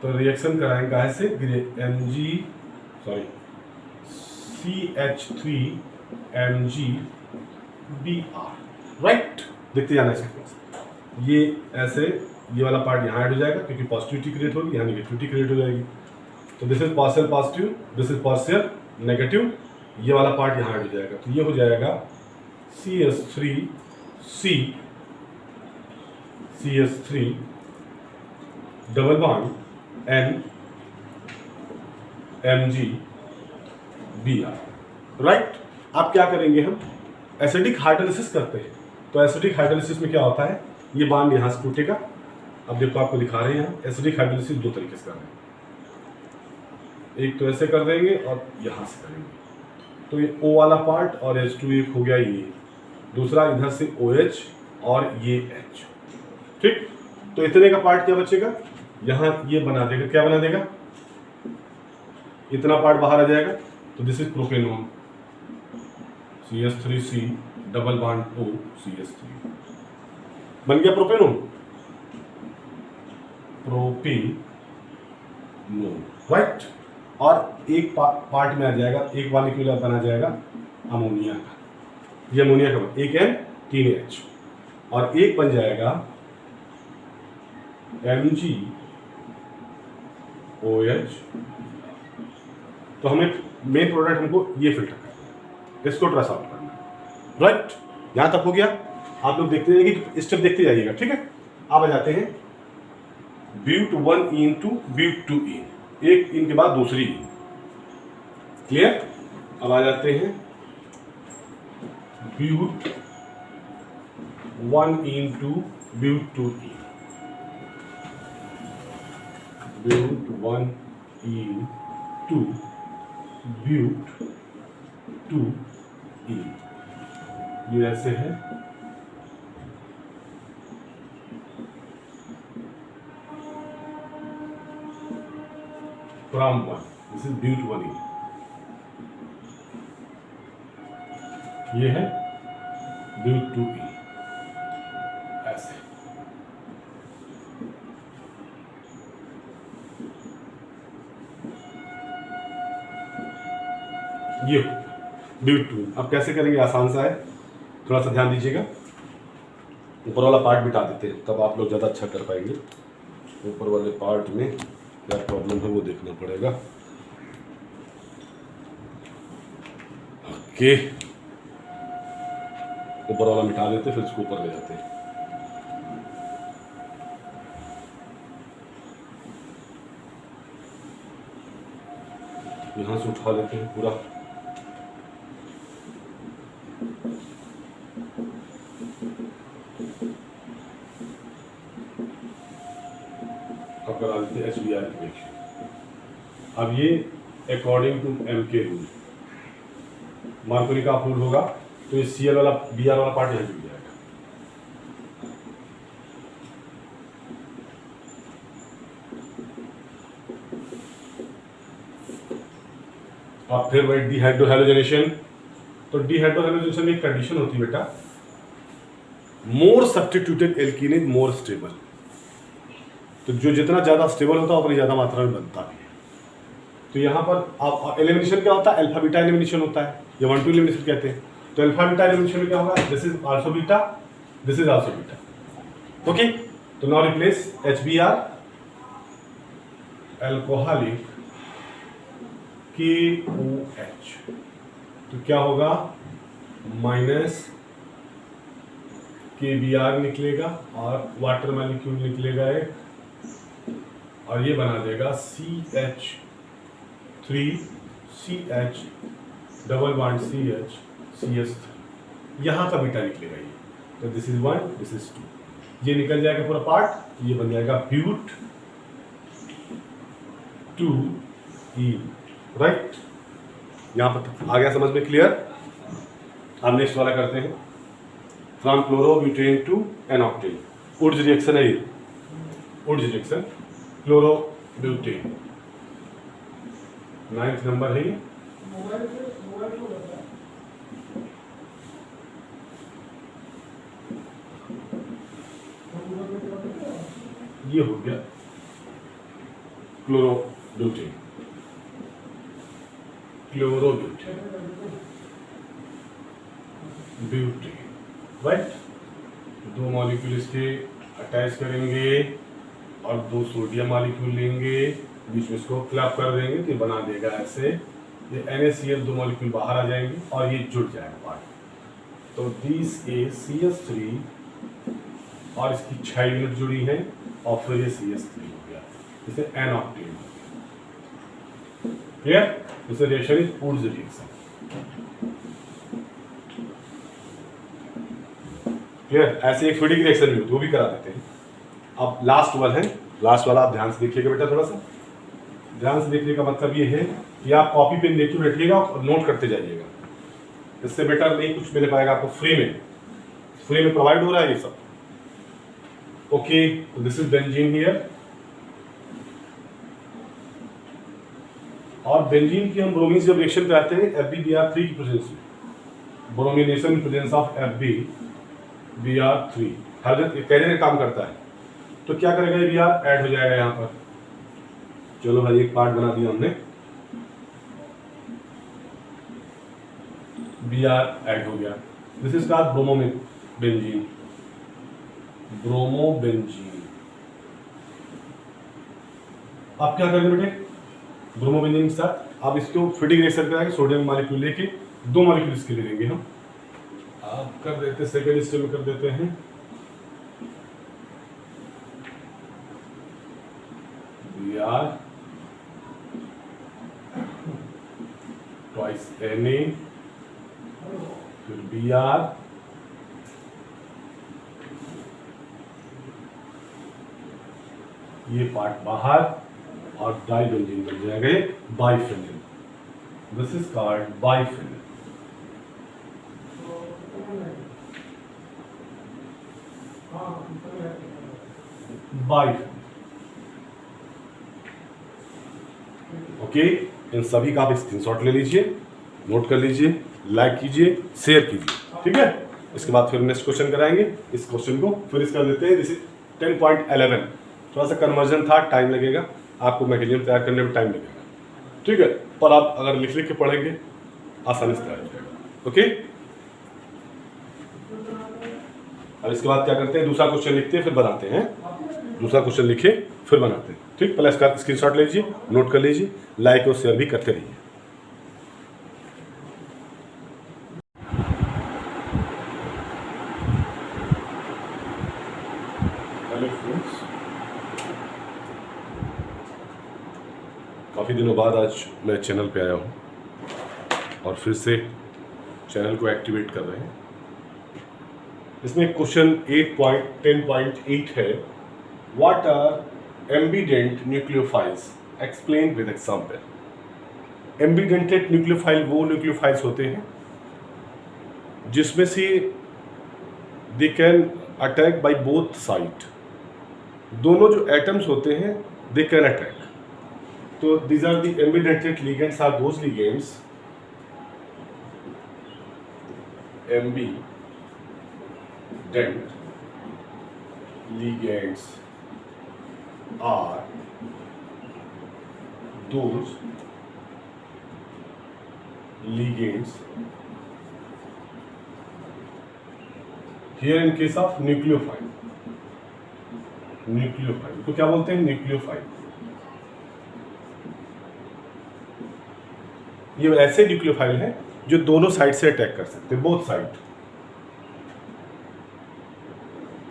S1: तो रिएक्शन कराएंगे ऐसे CH3MgBr. राइट. देखते जाना इसके. ये ऐसे ये वाला पार्ट यहाँ ऐड हो जाएगा क्योंकि पॉजिटिविटी क्रिएट होगी, यहाँ नेगेटिविटी क्रिएट हो जाएगी. तो this is partial positive, this is partial negative. ये वाला पार्ट यहाँ ऐड हो जाएगा. तो ये हो जाएगा CH3 double bond NMgBr. Right. अब क्या करेंगे हम, एसिडिक हाइड्रोलिसिस करते हैं. तो एसिडिक हाइड्रोलिसिस में क्या होता है, ये बॉन्ड यहाँ से टूटेगा. अब देखो आपको दिखा रहे हैं यहाँ एसिडिक हाइड्रोलिसिस दो तरीके से कर रहे हैं. एक तो ऐसे कर देंगे और यहाँ से करेंगे. तो ये O वाला पार्ट और H2 एक हो गया ये. दूसरा इधर से OH और ये H. ठीक. तो इतने का पार्ट क्या बचेगा, यहाँ ये बना देगा. क्या बना देगा, इतना पार्ट बाहर आ जाएगा. तो this is propanone. CH3C double bond O CH3 बन गया प्रोपेनोन. प्रोपेनोन. राइट. और एक पार्ट में आ जाएगा, एक मॉलिक्यूल बना जाएगा अमोनिया का. ये अमोनिया का एक N 3 H और एक बन जाएगा MgOH. तो हमें मेन प्रोडक्ट हमको ये फिल्टर करना है, इसको ट्रेस आउट करना है. राइट. यहाँ तक हो गया. आप लोग देखते जाइए, स्टेप देखते जाइएगा. ठीक है. अब आ जाते हैं ब्यूट 1 टू ब्यूट 2 इन. एक इन के बाद दूसरी इन. क्लियर. अब आ जाते हैं ब्यूट 1 टू ब्यूट 2 इन. ब्यूट 1 टू ब्यूट 2 इन. ये ऐसे है. from 1. This is ब्यूट 1 इन. ये है ब्यूट 2 इन. ऐसे. ये ब्यूट 2. अब कैसे करेंगे, आसान सा है. थोड़ा सा ध्यान दीजिएगा. ऊपर वाला पार्ट बिठा देते हैं, तब आप लोग ज़्यादा अच्छा कर पाएंगे. ऊपर वाले पार्ट में क्या प्रॉब्लम है वो देखना पड़ेगा। ओके, ऊपर वाला मिटा देते फिर इसको ऊपर ले जाते हैं। यहां से उठा लेते हैं पूरा। अब करा देते हैं SBR इक्वेशन। अब ये according to MK rule Marconi का अप्रूव होगा, तो ये CL वाला BR वाला पार्ट यहाँ जुड़ जाएगा। अब फिर वही डिहाइड्रोहैलोजेनेशन। तो डिहाइड्रोहैलोजेनेशन में एक कंडीशन होती है बेटा, मोर substituted alkene is more stable. तो जो जितना ज़्यादा स्टेबल होता है उतनी ज़्यादा मात्रा में बनता भी है। तो यहाँ पर आप एलिमिनेशन क्या होता है, अल्फा बीटा एलिमिनेशन होता है, या 1-2 एलिमिनेशन कहते हैं। तो अल्फा बीटा एलिमिनेशन में क्या होगा, this is also beta, this is also beta. Okay, तो now replace HBr alcoholic KOH, तो क्या होगा माइनस KBr निकलेगा और वाटर मॉलिक्यूल निकलेगा एक, और ये बना देगा CH3CH double bond CH CS3, यहाँ का बीटा निकलेगा ये। तो दिस इज 1, दिस इज 2, ये निकल जाएगा पूरा पार्ट, ये बन जाएगा ब्यूट 2E, राइट। यहाँ पर आ गया समझ में, क्लियर। हम नेक्स्ट वाला करते हैं, फ्रॉम क्लोरोब्यूटेन टू एनॉक्टेन। उड्स रिएक्शन है ये, उड्स रिएक्शन क्लोरोब्यूटेन, 9th नंबर है ये। ये हो गया chlorobutane, chlorobutane, butane, right. 2 molecule इसके अटैच करेंगे और 2 सोडियम मॉलिक्यूल लेंगे, बीच में इसको क्लैप कर देंगे तो ये बना देगा ऐसे, ये NaCl 2 मॉलिक्यूल बाहर आ जाएंगे और ये जुड़ जाएगा पार्ट। तो दिस ए CS3 और इसकी 6 यूनिट जुड़ी है और फिर ये CS3 हो गया, इसे एनॉक्टेन हो गया। Clear, this reaction is Wurtz reaction. Clear, ऐसे एक फीडिंग रिएक्शन भी होती है, वो भी करा देते हैं। अब लास्ट वाला है, लास्ट वाला आप ध्यान से देखिएगा बेटा, थोड़ा सा ध्यान से देखने का मतलब ये है कि आप कॉपी पेन लेके बैठिएगा और नोट करते जाइएगा, इससे बेटर नहीं कुछ मिल पाएगा आपको। फ्री में प्रोवाइड हो रहा है ये सब। ओके, तो दिस इज बेंजीन हियर, और बेंजीन की हम ब्रोमीन से जब रिएक्शन पे आते हैं FbBr3 की प्रेजेंस में, bromination presence of FbBr3 hydrogen carrier काम करता है। तो क्या करेगा, ये Br ऐड हो जाएगा यहाँ पर। चलो भाई, एक पार्ट बना दिया हमने, Br ऐड हो गया। This is called bromobenzene, bromobenzene. आप क्या करेंगे बेटे, ब्रोमोबेंजीन के साथ आप इसको फीडिंग रिएक्शन कराएंगे, सोडियम मॉलिक्यूल लेके 2 मॉलिक्यूल इसके लिए लेंगे हम। आप कर देते सेकेंड स्टेप में कर देते हैं Br twice Na, फिर Br, ये पार्ट बाहर और डाइबेंजीन बन जाएगा biphenyl. This is called biphenyl. Biphenyl, okay. इन सभी का आप स्क्रीनशॉट ले लीजिए, नोट कर लीजिए, लाइक कीजिए, शेयर कीजिए, ठीक है। इसके बाद फिर नेक्स्ट क्वेश्चन कराएंगे, इस क्वेश्चन को फिनिश कर देते हैं। दिस इज 10.11, थोड़ा सा कन्वर्जन था, टाइम लगेगा आपको, मैगजीन तैयार करने में टाइम लगेगा, ठीक है। पर आप अगर लिख लिख के पढ़ेंगे आसानी से तैयार हो जाएगा, ओके। अब इसके बाद क्या करते हैं, दूसरा क्वेश्चन लिखते हैं फिर बनाते हैं। दूसरा क्वेश्चन लिखे फिर बनाते हैं। ठीक, पहले इसका स्क्रीनशॉट लीजिए, नोट कर लीजिए, लाइक और शेयर भी करते रहिए। हेलो फ्रेंड्स, काफ़ी दिनों बाद आज मैं चैनल पे आया हूँ और फिर से चैनल को एक्टिवेट कर रहे हैं। इसमें क्वेश्चन 8.10.8 है, what are ambident nucleophiles, explain with example. Ambidented nucleophile वो न्यूक्लियोफाइल्स होते हैं जिसमें से they can attack by both side, दोनों जो एटम्स होते हैं दे कैन अटैक। तो these are the ambidentate ligands are those ligands ambident ligands are those ligands here in case of nucleophile तो क्या बोलते हैं, न्यूक्लियोफाइल। ये ऐसे न्यूक्लियोफाइल हैं जो दोनों साइड से अटैक कर सकते हैं, both side.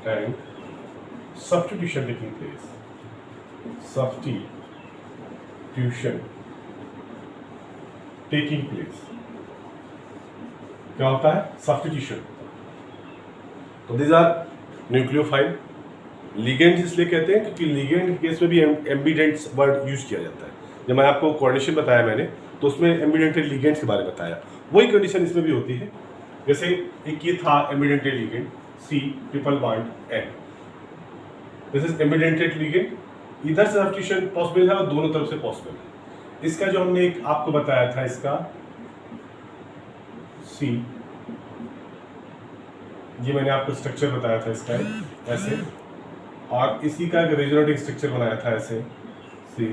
S1: And substitution taking place, substitution taking place क्या होता है, सब्स्टिट्यूशन। तो दिस आर न्यूक्लियोफाइल। लिगेंड्स इसलिए कहते हैं क्योंकि लिगेंड के केस में भी एम्बिडेंट्स वर्ड यूज किया जाता है। जब मैं आपको कोऑर्डिनेशन बताया मैंने, तो उसमें एम्बिडेंटेड लिगेंड्स के बारे में बताया, वही कंडीशन इसमें भी होती है। जैसे एक ये था ambidentate ligand C triple bond N, this is ambidentate ligand. इधर से सब्स्टिट्यूशन पॉसिबल है और दोनों तरफ से पॉसिबल है। इसका जो हमने एक आपको बताया था, इसका C, ये मैंने आपको स्ट्रक्चर बताया था इसका ऐसे, और इसी का एक रेजोनेटिंग स्ट्रक्चर बनाया था ऐसे C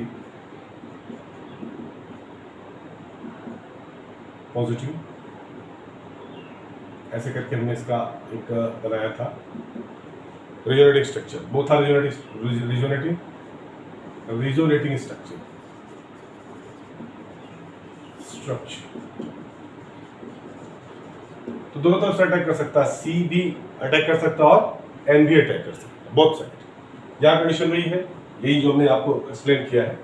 S1: पॉजिटिव, ऐसे करके हमने इसका एक बनाया था resonating structure. Both are resonating structure तो दोनों तरफ से अटैक कर सकता है, C भी अटैक कर सकता है और N भी अटैक कर सकता है, बोथ साइड। यहाँ कंडीशन वही है, यही जो हमने आपको एक्सप्लेन किया है।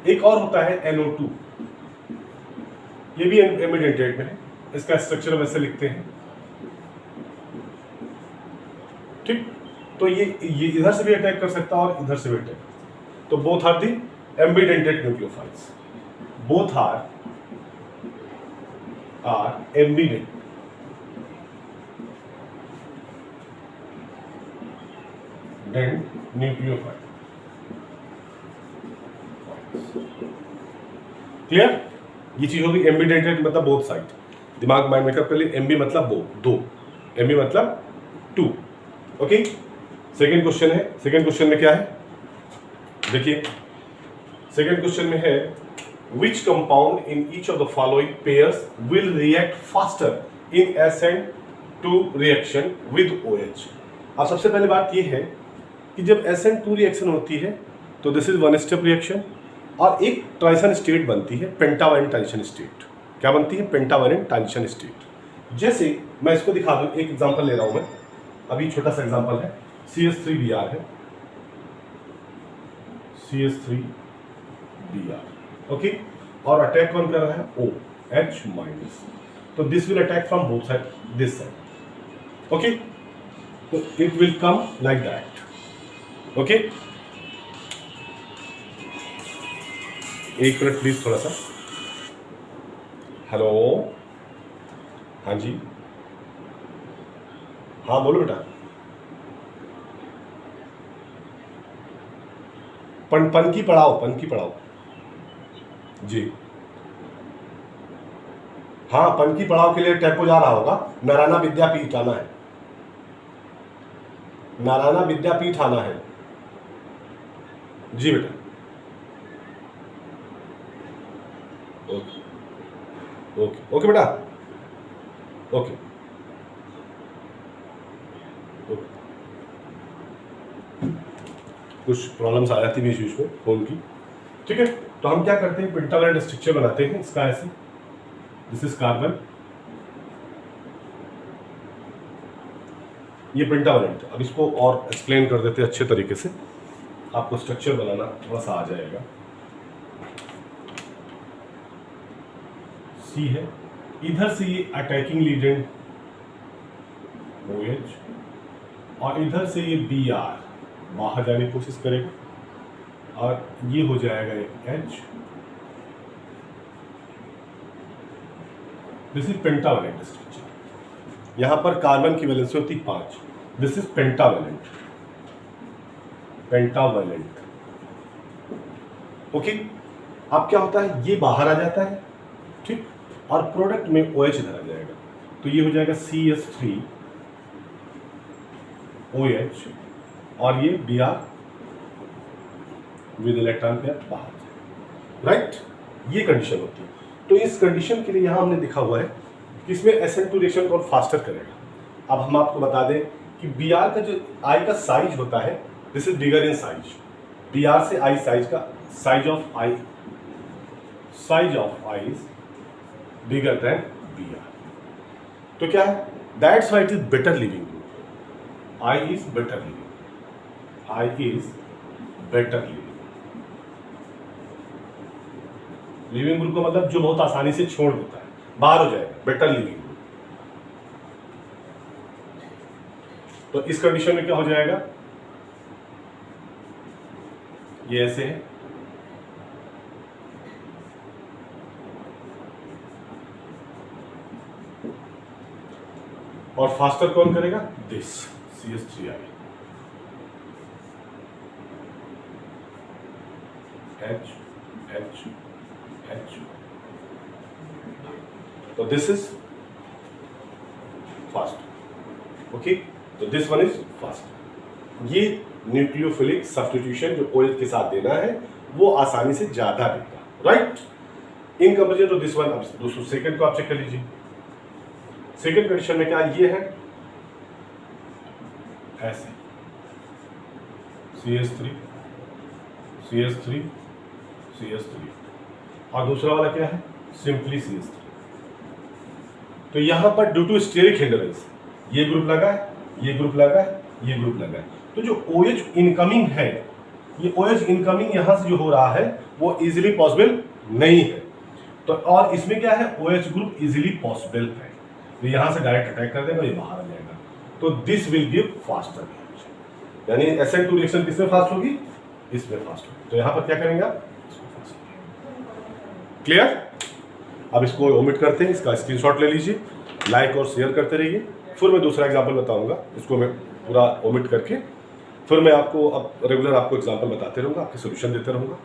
S1: एक और होता है NO2, ये भी एम्बिडेंटेड में है। इसका स्ट्रक्चर वैसे लिखते हैं, ठीक। तो ये इधर से भी अटैक कर सकता है और इधर से भी अटैक कर सकता है। तो both are the ambidented nucleophiles, both are ambident nucleophile. Clear? ये चीज होगी एम्बिडेंटेड मतलब बोथ साइड। दिमाग माइंड मेकअप कर लिए, एमबी मतलब दो, एमबी मतलब 2। ओके, सेकंड क्वेश्चन है। सेकंड क्वेश्चन में क्या है, देखिए सेकंड क्वेश्चन में है, which compound in each of the following pairs will react faster in SN two reaction with OH। अब सबसे पहले बात यह है कि जब एसेंट टू रिएक्शन होती है तो this is one step reaction, और एक ट्रांजिशन स्टेट बनती है, पेंटावैलेंट ट्रांजिशन स्टेट। क्या बनती है, पेंटावैलेंट ट्रांजिशन स्टेट। जैसे मैं इसको दिखा दूं, एक एग्जांपल ले रहा हूं मैं, अभी छोटा सा एग्जांपल है, CH3Br है, CH3Br, ओके, और अटैक कौन कर रहा है, OH माइनस। तो this will attack from both side, this side, okay. तो it will come like that, okay. एक मिनट प्लीज, थोड़ा सा। हेलो, हाँ जी, हाँ बोलो बेटा। पन की पढ़ाओ जी। हाँ, पन की पढ़ाओ के लिए टेपो जा रहा होगा, नारायणा विद्यापीठ आना है, नारायणा विद्यापीठ आना है जी बेटा। ओके ओके ओके बेटा, ओके ओके। कुछ प्रॉब्लम्स आ जाती है बीच में फोन की, ठीक है। तो हम क्या करते हैं, पेंटावैलेंट स्ट्रक्चर बनाते हैं इसका ऐसे, दिस इज कार्बन, ये पेंटावैलेंट। अब इसको और एक्सप्लेन कर देते हैं अच्छे तरीके से, आपको स्ट्रक्चर बनाना थोड़ा सा आ जाएगा। सी है, इधर से ये अटैकिंग लीजेंड OH, और इधर से ये Br बाहर जाने की कोशिश करेगा, और ये हो जाएगा एक H। This is pentavalent structure. यहां पर कार्बन की वैलेंसी होती 5, this is pentavalent, pentavalent, okay. अब क्या होता है, ये बाहर आ जाता है, ठीक, और प्रोडक्ट में OH इधर आ जाएगा, तो ये हो जाएगा CS3 OH, और ये Br विद इलेक्ट्रॉन पेयर बाहर जाएगा, राइट। ये कंडीशन होती है। तो इस कंडीशन के लिए यहां हमने लिखा हुआ है कि इसमें SN2 रिएक्शन को फास्टर करेगा। अब हम आपको बता दें कि Br का जो I का साइज होता है, this is bigger in size, Br से I साइज का size of I is bigger than Br। तो क्या है, that's why it is better leaving group, I is better living, I is better living. Leaving group का मतलब जो बहुत आसानी से छोड़ देता है, बाहर हो जाएगा, बेटर लिविंग ग्रुप। तो इस कंडीशन में क्या हो जाएगा, ये ऐसे है, और फास्टर कौन करेगा, this CS3I H H H, तो दिस इज फास्ट, ओके। तो दिस वन इज फास्ट। ये न्यूक्लियोफिलिक सब्स्टिट्यूशन जो OH के साथ देना है वो आसानी से ज्यादा देगा, राइट। इन कंपेरिजन तो दिस वन। अब दोस्तों सेकंड को आप चेक कर लीजिए। सेकंड कंडीशन में क्या ये है, ऐसे CS3 CS3 CS3, और दूसरा वाला क्या है, सिंपली CS3। तो यहां पर ड्यू टू स्टेरिक हिंड्रेंस ये ग्रुप लगा है, ये ग्रुप लगा है, ये ग्रुप लगा है, तो जो OH इनकमिंग है, ये OH इनकमिंग यहां से जो हो रहा है वो इजीली पॉसिबल नहीं है। तो और इसमें क्या है, OH ग्रुप इजीली पॉसिबल है, तो यहां से डायरेक्ट अटैक कर देगा, ये बाहर आ जाएगा। तो this will give faster reaction, यानी SN2 रिएक्शन किसमें फास्ट होगी, इसमें फास्ट होगी। तो यहां पर क्या करेंगे आप, क्लियर। अब इसको ओमिट करते हैं, इसका स्क्रीनशॉट ले लीजिए, लाइक और शेयर करते रहिए। फिर मैं दूसरा एग्जांपल बताऊंगा, इसको मैं पूरा ओमिट करके फिर मैं आपको अब रेगुलर आपको एग्जांपल बताते रहूंगा, आपके सोल्यूशन देते रहूंगा,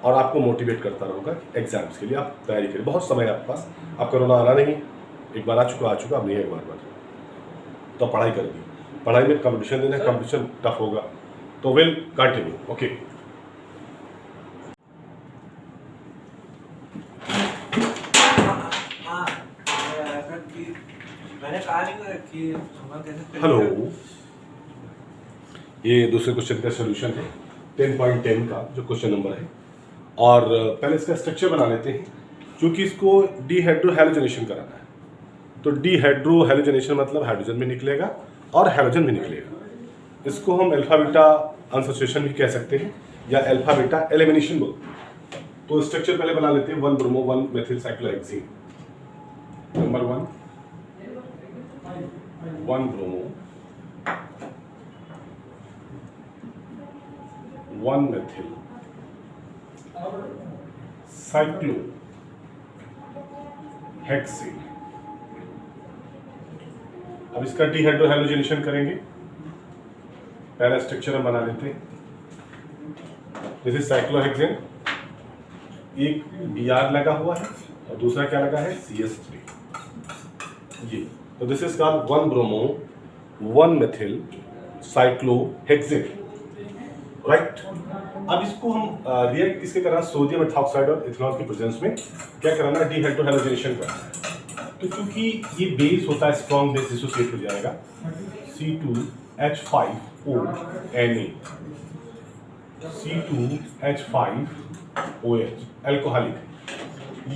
S1: और आपको मोटिवेट करता रहूंगा कि एग्जाम्स के लिए आप तैयारी करें। बहुत समय है आपके पास, आप कोरोना आना नहीं, एक बार आ चुका, अब नहीं है एक बार। तो पढ़ाई कर दी, पढ़ाई में कंपटीशन देना है, कंपटीशन टफ होगा, तो विल कंटिन्यू, ओके। हेलो, ये दूसरे क्वेश्चन का सोल्यूशन है 10.10 का जो क्वेश्चन नंबर है, और पहले इसका स्ट्रक्चर बना लेते हैं, क्योंकि इसको डीहाइड्रोहैलोजनेशन कराना है। तो डीहाइड्रोहैलोजनेशन मतलब हाइड्रोजन भी निकलेगा और हैलोजन भी निकलेगा। इसको हम अल्फा बीटा अनसोसिएशन भी कह सकते हैं, या अल्फा बीटा एलिमिनेशन बोलते हैं। तो स्ट्रक्चर पहले बना लेते हैं, 1 bromo 1 methyl cyclohexane. Number 1 bromo 1 methyl cyclohexane. अब इसका डीहाइड्रोहैलोजनेशन करेंगे। पहला स्ट्रक्चर हम बना लेते हैं, दिस इज साइक्लोहेक्सेन, एक Br लगा हुआ है और दूसरा क्या लगा है, CS3। ये तो this is called 1 bromo 1 methyl cyclohexane, right. अब इसको हम रिएक्ट किसके कराना, सोडियम मेथॉक्साइड और इथेनॉल की प्रेजेंस में क्या कराना है, डीहाइड्रोहैलोजनेशन कराना है। तो क्योंकि ये बेस होता है, स्ट्रॉन्ग बेस डिसोसिएट हो जाएगा, C2H5O Na। C2H5OH अल्कोहलिक है।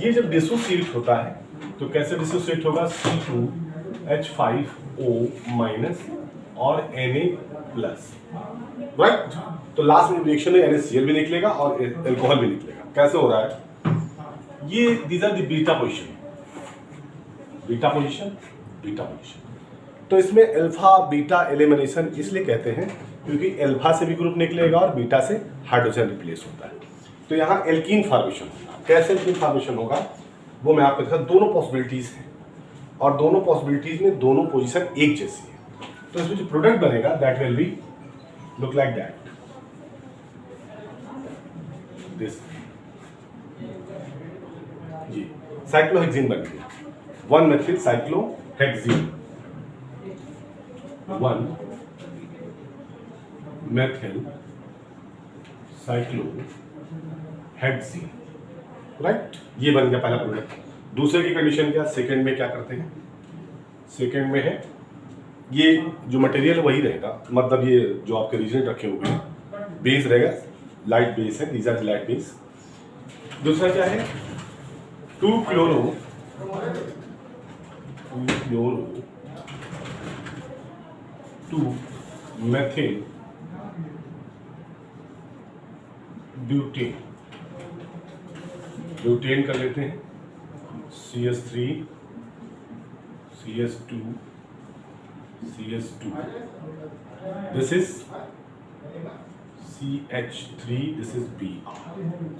S1: ये जब डिसोसिएट होता है तो कैसे डिसोसिएट होगा? C2H5O माइनस और Na प्लस, राइट। तो लास्ट में रिएक्शन में NaCl भी निकलेगा और अल्कोहल भी निकलेगा। कैसे हो रहा है ये? These are the beta position, beta position, beta position. तो इसमें अल्फा बीटा एलिमिनेशन इसलिए कहते हैं क्योंकि अल्फा से भी ग्रुप निकलेगा और बीटा से हाइड्रोजन रिप्लेस होता है। तो यहाँ एल्कीन फॉर्मेशन होगा। कैसे एल्कीन फॉर्मेशन होगा वो मैं आपको दिखाता। दोनों पॉसिबिलिटीज हैं और दोनों पॉसिबिलिटीज में दोनों पोजीशन एक जैसी है। तो इसमें जो प्रोडक्ट बनेगा that will be look like that, this जी साइक्लोहेक्सीन बन गया। 1 methyl cyclohexene, 1 methyl cyclohexene, right. ये बन गया पहला प्रोडक्ट। दूसरे की कंडीशन क्या? सेकंड में क्या करते हैं? सेकंड में है ये जो मटेरियल वही रहेगा, मतलब ये जो आपके रीजन रखे हुए हैं बेस रहेगा, लाइट बेस है, दीज आर लाइट बेस। दूसरा क्या है? 2 क्लोरो 2 मेथिल ब्यूटेन, ब्यूटेन कर लेते हैं। CS3 CS2 CS2, this is CH3, this is Br,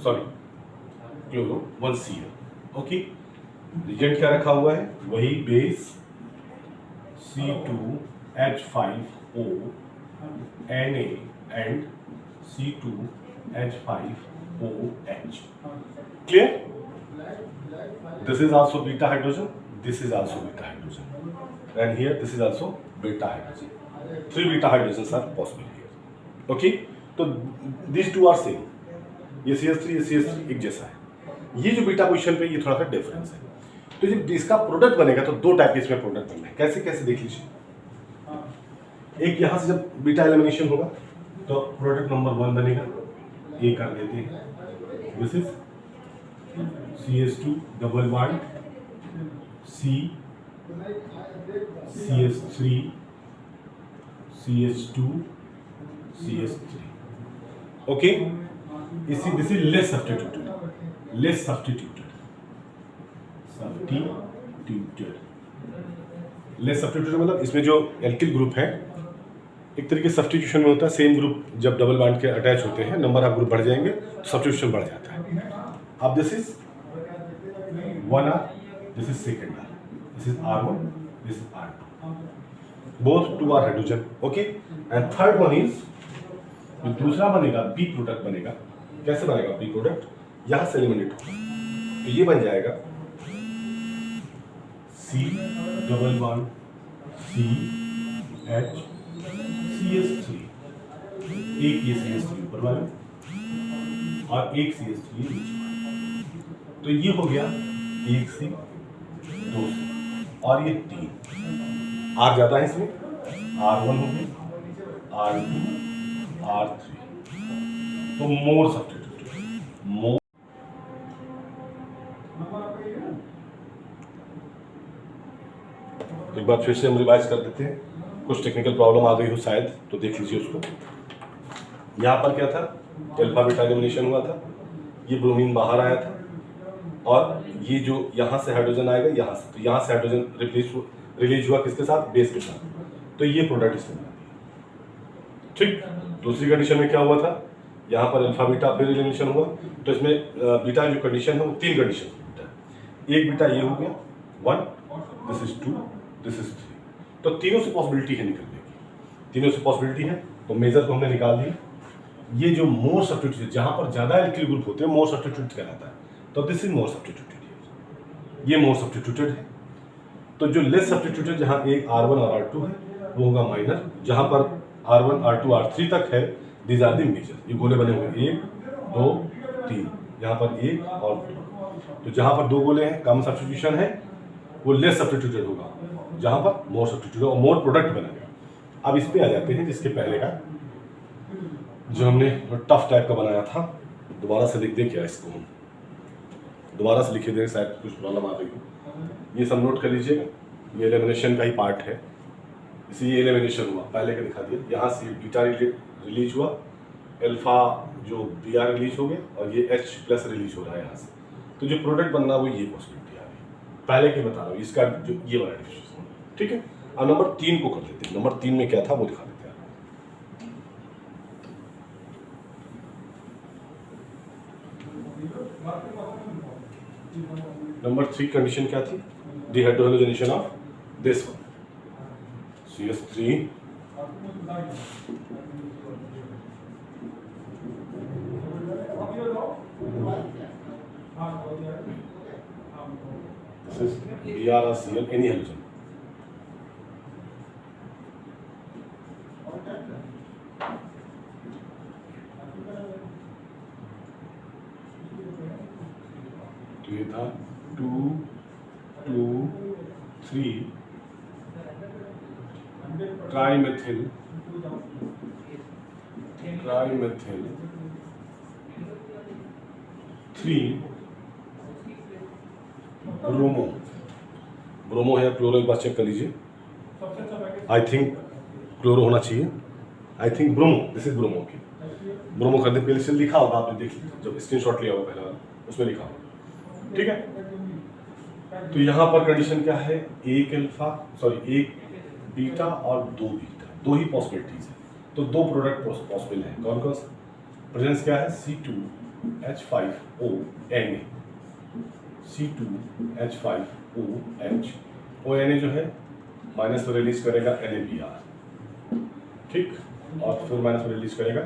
S1: sorry chloro 1Cl, okay. Reagent क्या रखा हुआ है? वही base C2H5O Na and C2H5OH, clear? This is also beta hydrogen, this is also beta hydrogen, and here this is also beta hydrogen. 3 beta hydrogens are possible here, okay? तो these two are same, ये CS3 ये CS3 एक जैसा है। ये जो beta position पे ये थोड़ा सा डिफरेंस है। तो जब इसका प्रोडक्ट बनेगा तो 2 टाइप के इसमें प्रोडक्ट बनना है। कैसे कैसे देख लीजिए। एक यहाँ से जब बीटा एलिमिनेशन होगा तो प्रोडक्ट नंबर 1 बनेगा, ये कर देते हैं, this is CS2 double bond C CS3 CH2 CS3, okay. इसी this is less substituted, less substituted, less substituted मतलब इसमें जो एल्किल ग्रुप है एक तरीके से सब्स्टिट्यूशन में होता है। सेम ग्रुप जब डबल बॉन्ड के अटैच होते हैं, नंबर ऑफ ग्रुप बढ़ जाएंगे तो सब्स्टिट्यूशन बढ़ जाता है। अब this is 1R, this is second R, this is R1, this is R2, both 2R hydrogen, okay. And third one is जो दूसरा बनेगा बी प्रोडक्ट बनेगा। कैसे बनेगा बी प्रोडक्ट? यहां से एलिमिनेट होगा तो ये बन जाएगा C double bond CH CS3, एक ये CS3 ऊपर वाला और एक CS3 नीचे वाला। तो ये हो गया 1 से 2 से और ये 3 R ज्यादा है इसमें, R1 हो गया, R2 R3, तो मोर सब्स्टिट्यूट, मोर। एक बार फिर से हम रिवाइज कर देते हैं। कुछ टेक्निकल प्रॉब्लम आ गई हो शायद, तो देख लीजिए उसको। यहाँ पर क्या था? अल्फा बीटा एलिमिनेशन हुआ था, ये ब्रोमीन बाहर आया था और ये जो यहाँ से हाइड्रोजन आएगा यहाँ से, तो यहाँ से हाइड्रोजन रिलीज हुआ किसके साथ? बेस के साथ। तो ये प्रोडक्ट इसमें बना दिया, ठीक। दूसरी कंडीशन में क्या हुआ था? यहाँ पर अल्फा बीटा फिर एलिमिनेशन हुआ, तो इसमें बीटा जो कंडीशन है वो 3 कंडीशन बीटा। एक बीटा ये हो गया 1, दिस इज 2, दिस इज 3। तो तीनों से पॉसिबिलिटी है निकलने की, तीनों से पॉसिबिलिटी है। तो मेजर को हमने निकाल दिया। ये जो मोर सब्स्टिट्यूट, जहाँ पर ज़्यादा एल्किल ग्रुप होते हैं, मोर सब्स्टिट्यूट कहलाता है। तो दिस इज मोर सब्स्टिट्यूटेड, ये मोर सब्स्टिट्यूटेड है। तो जो लेस सब्स्टिट्यूटेड जहाँ एक R1 और R2 है वो होगा माइनर। जहाँ पर R1 R2 R3 तक है दीज आर दी मेजर। ये गोले बने हुए 1 2 3, यहाँ पर 1 और 2। तो जहाँ पर 2 गोले हैं कम सब्स्टिट्यूशन है वो लेस सब्स्टिट्यूटेड होगा, जहाँ पर मोर सब्स्टिट्यूटेड और मोर प्रोडक्ट बनेगा। अब इस पे आ जाते हैं जिसके पहले का जो हमने टफ टाइप का बनाया था, दोबारा से लिख दे क्या इसको, हम दोबारा से लिखे दें, शायद कुछ प्रॉब्लम आ गई हो। ये सब नोट कर लीजिएगा, ये एलिमिनेशन का ही पार्ट है, इसे ये एलिमिनेशन हुआ, पहले का दिखा दिया। यहाँ से बीटा रिलीज हुआ, अल्फा जो बी आर रिलीज हो गया, और ये एच प्लस रिलीज हो रहा है यहाँ से। तो जो प्रोडक्ट बनना वो ये पॉसिबिलिटी आ रही, पहले की बता रहा हूँ, इसका जो ये वाला डिफरेंस। ठीक है, अब नंबर 3 को कर लेते हैं। नंबर 3 में क्या था वो दिखा देते हैं। नंबर 3 कंडीशन क्या थी? Dehydrogenation of this one CH3 this is Br or Cl, any halogen. तो ये था 2 2 3 ट्राइमेथिल ट्राइमेथिल 3 ब्रोमो। ब्रोमो है या क्लोरो, एक बार चेक कर लीजिए। आई थिंक क्लोरो होना चाहिए, I think bromo, this is bromo की। ब्रोमो करने पहले से लिखा होगा, आपने देख लिया जब स्क्रीनशॉट लिया होगा पहले वाला, उसमें लिखा होगा। ठीक है, तो यहाँ पर कंडीशन क्या है? एक अल्फा सॉरी एक बीटा और 2 बीटा, 2 ही पॉसिबिलिटीज है। तो 2 प्रोडक्ट पॉसिबल है। कौन कौन सा? प्रेजेंस क्या है? C2H5O Na, C2H5OH। ONA जो है माइनस में रिलीज करेगा NaBr, ठीक, और फिर माइनस में रिलीज करेगा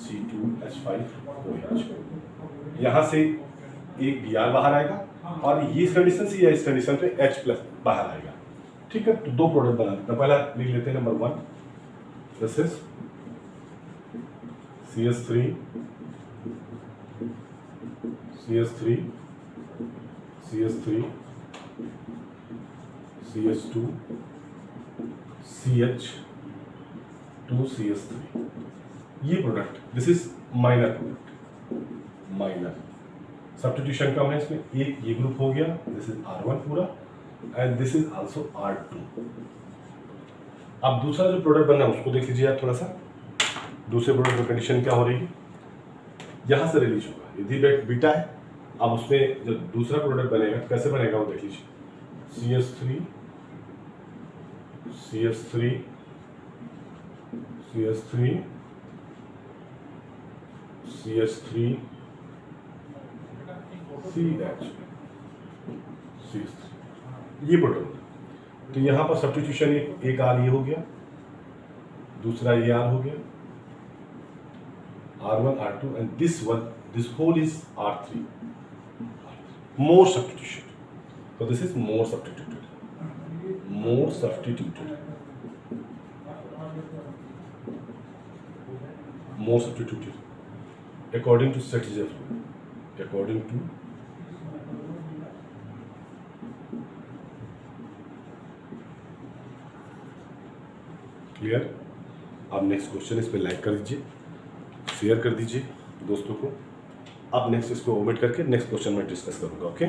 S1: C2H5OH। यहाँ से एक Br बाहर आएगा, और ये इस कंडीशन से या इस कंडीशन पे H प्लस बाहर आएगा। ठीक है, तो 2 प्रोडक्ट बना देते हैं। पहला लिख लेते हैं number 1, this is CH3 CH3 CH3 CH2 CH2 CH3, ये product, this is minor product, minor substitution कम है इसमें। एक ये ग्रुप हो गया, दिस इज R1 पूरा, and this is also R2। अब दूसरा जो प्रोडक्ट बनना है उसको देख लीजिए आप थोड़ा सा। दूसरे प्रोडक्ट में कंडीशन क्या हो रही है? यहाँ से रिलीज होगा, यदि बीटा है। अब उसमें जब दूसरा प्रोडक्ट बनेगा कैसे बनेगा वो देख लीजिए। CH3 CH3 CH3 CH3 CH CH3, ये प्रोडक्ट। तो यहाँ पर सब्स्टिट्यूशन एक R ये हो गया, दूसरा ये R हो गया, R1 R2, and this one, this whole is R3, more substitution. So this is more substituted, more substituted, more substituted, according to Setzer rule, according to clear. अब नेक्स्ट क्वेश्चन, इस पे लाइक कर दीजिए, share कर दीजिए दोस्तों को। अब नेक्स्ट इसको ओमिट करके नेक्स्ट क्वेश्चन में डिस्कस करूंगा। ओके।